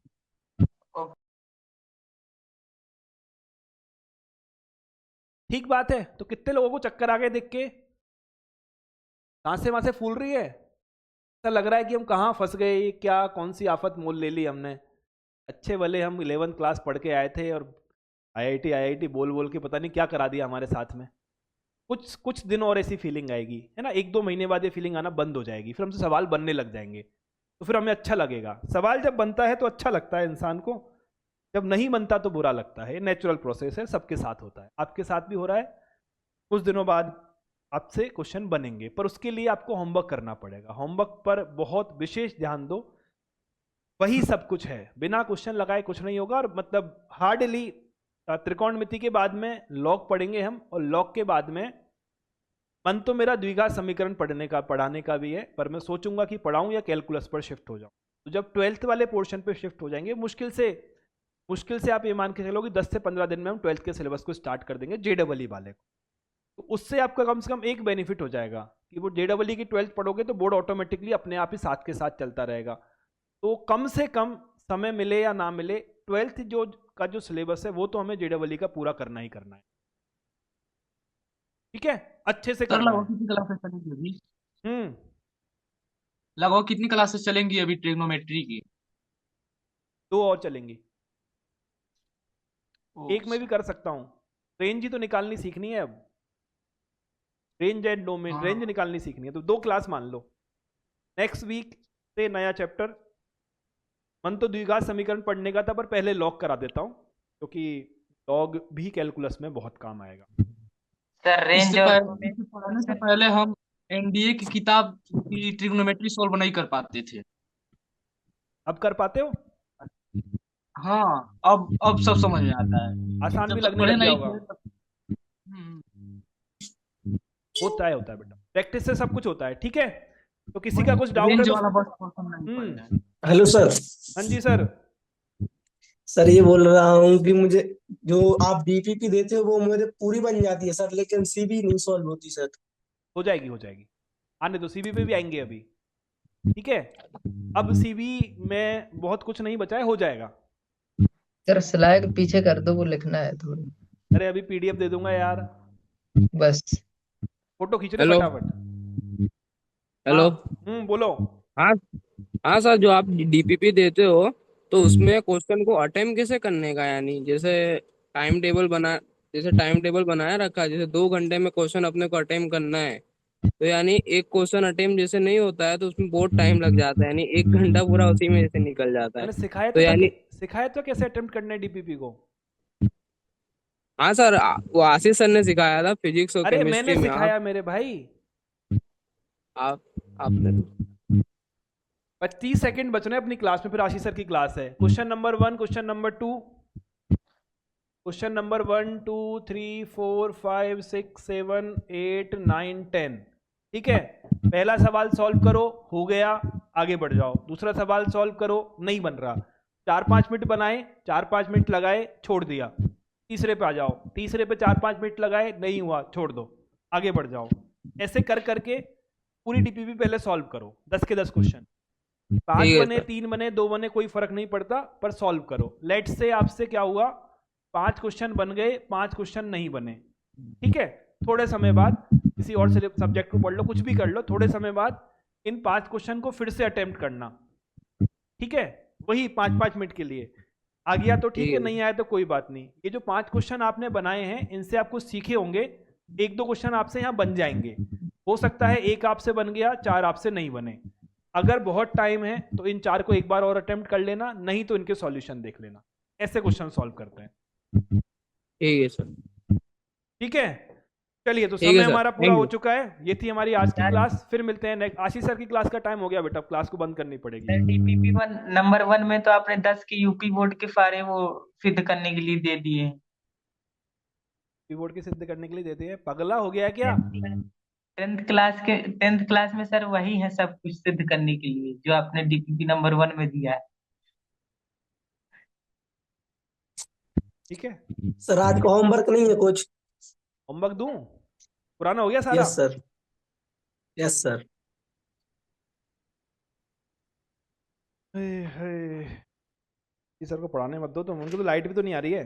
[SPEAKER 1] ठीक बात है। तो कितने लोगों को चक्कर आ गए देख के? सांसें वासें फूल रही है? ऐसा लग रहा है कि हम कहाँ फंस गए, क्या कौन सी आफत मोल ले ली हमने। अच्छे भले हम 11th क्लास पढ़ के आए थे और आईआईटी बोल बोल के पता नहीं क्या करा दिया हमारे साथ में। कुछ दिन और ऐसी फीलिंग आएगी, है ना, 1-2 महीने बाद ये फीलिंग आना बंद हो जाएगी, फिर हमसे सवाल बनने लग जाएंगे, तो फिर हमें अच्छा लगेगा। सवाल जब बनता है तो अच्छा लगता है इंसान को, जब नहीं बनता तो बुरा लगता है। नेचुरल प्रोसेस है, सबके साथ होता है, आपके साथ भी हो रहा है। कुछ दिनों बाद आपसे क्वेश्चन बनेंगे, पर उसके लिए आपको होमवर्क करना पड़ेगा। होमवर्क पर बहुत विशेष ध्यान दो, वही सब कुछ है, बिना क्वेश्चन लगाए कुछ नहीं होगा। और मतलब हार्डली त्रिकोणमिति के बाद में लॉग पढ़ेंगे हम, और लॉग के बाद में मन तो मेरा द्विघात समीकरण पढ़ाने का भी है, पर मैं सोचूंगा कि पढ़ाऊं या कैलकुलस पर शिफ्ट हो जाऊं। तो जब 12th वाले पोर्शन पे शिफ्ट हो जाएंगे, मुश्किल से आप ये मान के चलो कि 10 से 15 दिन में हम 12th के सिलेबस को स्टार्ट कर देंगे, JEE वाले को। तो उससे आपका कम से कम एक बेनिफिट हो जाएगा कि वो JEE की 12th पढ़ोगे तो बोर्ड ऑटोमेटिकली अपने आप ही साथ के साथ चलता रहेगा। तो कम से कम समय मिले या ना मिले, 12th जो सिलेबस है वो तो हमें JEE का पूरा करना ही करना है। ठीक है, अच्छे से करना है।
[SPEAKER 4] कितनी क्लासेस चलेंगी अभी? लगभग कितनी क्लासेस चलेंगी अभी ट्रिग्नोमेट्री की?
[SPEAKER 1] 2 और चलेंगी, एक में भी कर सकता हूँ। रेंज ही तो निकालनी सीखनी है अब, रेंज एंड डोमेन, रेंज निकालनी सीखनी है, तो 2 क्लास मान लो। नेक्स्ट वीक से नया चैप्टर। मन तो द्विघात समीकरण पढ़ने का था, पर पहले लॉग करा देता हूँ, क्योंकि लॉग भी कैलकुलस में बहुत काम आएगा।
[SPEAKER 3] सर रेंज
[SPEAKER 4] इससे
[SPEAKER 3] और
[SPEAKER 4] पढ़ने से पहले हम एनडीए की किताब की ट्रिग्नोमेट्री सॉल्व नहीं कर पाते थे।
[SPEAKER 1] अब कर पाते हो?
[SPEAKER 4] हाँ, अब सब समझ में आता है।
[SPEAKER 1] आसान
[SPEAKER 4] जब
[SPEAKER 1] भी
[SPEAKER 4] तक
[SPEAKER 1] लगने
[SPEAKER 4] पढ़े
[SPEAKER 1] लग गया
[SPEAKER 4] नहीं
[SPEAKER 1] होगा।
[SPEAKER 4] थे
[SPEAKER 1] होता है बेटा, प्रैक्टिस से सब कुछ होता है। ठीक है, तो किसी का कुछ डाउट है
[SPEAKER 4] रेंज
[SPEAKER 1] तो
[SPEAKER 4] वाला बस क्वेश्चन नहीं पढ़ना है।
[SPEAKER 10] Hello sir.
[SPEAKER 1] हाँ जी सर।
[SPEAKER 10] सर ये बोल रहा हूँ कि मुझे जो आप डीपीपी देते हो वो मुझे पूरी बन जाती है सर, लेकिन सीबी नहीं सॉल्व होती सर।
[SPEAKER 1] हो जाएगी, आने दो, सीबी पे भी आएंगे अभी। ठीक है, अब सीबी में बहुत कुछ नहीं बचा है, हो जाएगा।
[SPEAKER 6] सर स्लाइड पीछे कर दो, वो लिखना है थोड़ी।
[SPEAKER 1] अरे अभी PDF दे दूंगा यार,
[SPEAKER 6] बस।
[SPEAKER 1] फोटो खींच लो फटाफट।
[SPEAKER 13] हेलो।
[SPEAKER 1] बोलो।
[SPEAKER 13] हाँ हाँ सर, जो आप डीपीपी देते हो तो उसमें क्वेश्चन को अटेम्प्ट कैसे करने का, यानी जैसे टाइम टेबल बनाया रखा है, जैसे 2 घंटे में क्वेश्चन अपने को अटेम्प्ट करना है, तो यानी एक क्वेश्चन अटेम्प्ट जैसे नहीं होता है तो उसमें बहुत टाइम लग जाता है, यानी 1 घंटा पूरा उसी में जैसे निकल जाता है।
[SPEAKER 1] मैंने सिखाया
[SPEAKER 13] तो यानी
[SPEAKER 1] सिखाया तो कैसे अटेम्प्ट करना है डीपीपी को।
[SPEAKER 13] हाँ सर, वो आशीष सर ने सिखाया था फिजिक्स और
[SPEAKER 1] अरे
[SPEAKER 13] केमिस्ट्री
[SPEAKER 1] मैंने
[SPEAKER 13] में।
[SPEAKER 1] सिखाया मेरे भाई।
[SPEAKER 13] आपने
[SPEAKER 1] 25 सेकंड बच रहे हैं अपनी क्लास में, फिर आशीष सर की क्लास है। Question number 1, question number 2, question number 1 2 3 4 5 6 7 8 9 10। ठीक है, पहला सवाल सॉल्व करो, हो गया, आगे बढ़ जाओ। दूसरा सवाल सॉल्व करो, नहीं बन रहा, 4-5 मिनट बनाए, 4-5 मिनट लगाए, छोड़ दिया। तीसरे पे आ जाओ, तीसरे पे 4-5 मिनट लगाए, नहीं हुआ, छोड़ दो, आगे बढ़ जाओ। ऐसे कर करके पूरी डीपीपी पहले सॉल्व करो, 10 के 10 क्वेश्चन। 5 बने, 3 बने, 2 बने, कोई फर्क नहीं पड़ता, पर सॉल्व करो। लेट से आपसे क्या हुआ, 5 क्वेश्चन बन गए, 5 क्वेश्चन नहीं बने। ठीक है, थोड़े समय बाद किसी और सब्जेक्ट को पढ़ लो, कुछ भी कर लो, थोड़े समय बाद इन 5 क्वेश्चन को फिर से अटेम्प्ट करना। ठीक है, वही 5-5 मिनट के लिए। आ गया तो ठीक है, नहीं आया तो कोई बात नहीं। ये जो 5 क्वेश्चन आपने बनाए हैं, इनसे आप कुछ सीखे होंगे, 1-2 क्वेश्चन आपसे यहाँ बन जाएंगे। हो सकता है 1 आपसे बन गया, 4 आपसे नहीं बने। अगर बहुत टाइम है तो इन 4 को एक बार और अटेम्प्ट कर लेना, नहीं तो इनके सॉल्यूशन देख लेना। ऐसे क्वेश्चन सॉल्व करते हैं।
[SPEAKER 13] ठीक है सर।
[SPEAKER 1] ठीक है, चलिए, तो समय हमारा पूरा हो चुका है। ये थी हमारी आज की क्लास, फिर मिलते हैं नेक्स्ट। आशीष सर की क्लास का टाइम हो गया बेटा, क्लास को बंद करनी पड़ेगी।
[SPEAKER 3] डीपीपी नंबर 1 में तो आपने 10 के यूपी बोर्ड के फारे वो सिद्ध करने के लिए दे दिए।
[SPEAKER 1] यूपी बोर्ड के सिद्ध करने के लिए दे दिए? पगला हो गया क्या?
[SPEAKER 3] 10th क्लास में सर वही है सब कुछ सिद्ध करने के लिए जो आपने डीपीपी नंबर 1 में दिया है।
[SPEAKER 1] ठीक है
[SPEAKER 10] सर आज का होमवर्क नहीं है कुछ?
[SPEAKER 1] होमवर्क दूं? पुराना हो गया सारा?
[SPEAKER 10] Yes sir, yes sir.
[SPEAKER 1] ये सर को पढ़ाने मत दो, तो उनको तो लाइट भी तो नहीं आ रही है।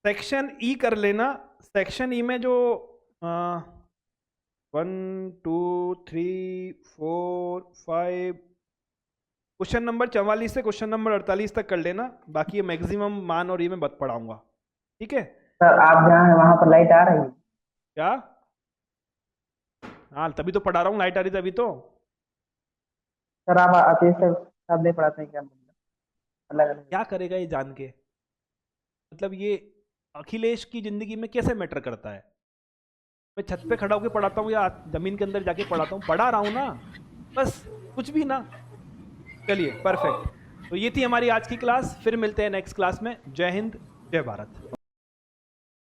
[SPEAKER 1] सेक्शन ई कर लेना। सेक्शन ई में जो 1 2 3 4 5 क्वेश्चन नंबर 44 से क्वेश्चन नंबर 48 तक कर लेना। बाकी ये मैक्सिमम मान और ये मैं बत पढ़ाऊंगा, ठीक है?
[SPEAKER 3] सर आप जहाँ है वहां पर लाइट आ रही है?
[SPEAKER 1] क्या? हाँ तभी तो पढ़ा रहा हूँ, लाइट आ रही तभी तो।
[SPEAKER 3] सर आप आते सर सब नहीं पढ़ाते हैं क्या? अलग अलग
[SPEAKER 1] क्या करेगा ये जान के? मतलब ये अखिलेश की जिंदगी में कैसे मैटर करता है? मैं छत पे खड़ा होकर पढ़ाता हूँ या जमीन के अंदर जाके पढ़ाता हूँ? पढ़ा रहा हूँ ना, बस कुछ भी ना। चलिए परफेक्ट। तो ये थी हमारी आज की क्लास, फिर मिलते हैं नेक्स्ट क्लास में। जय हिंद, जय भारत।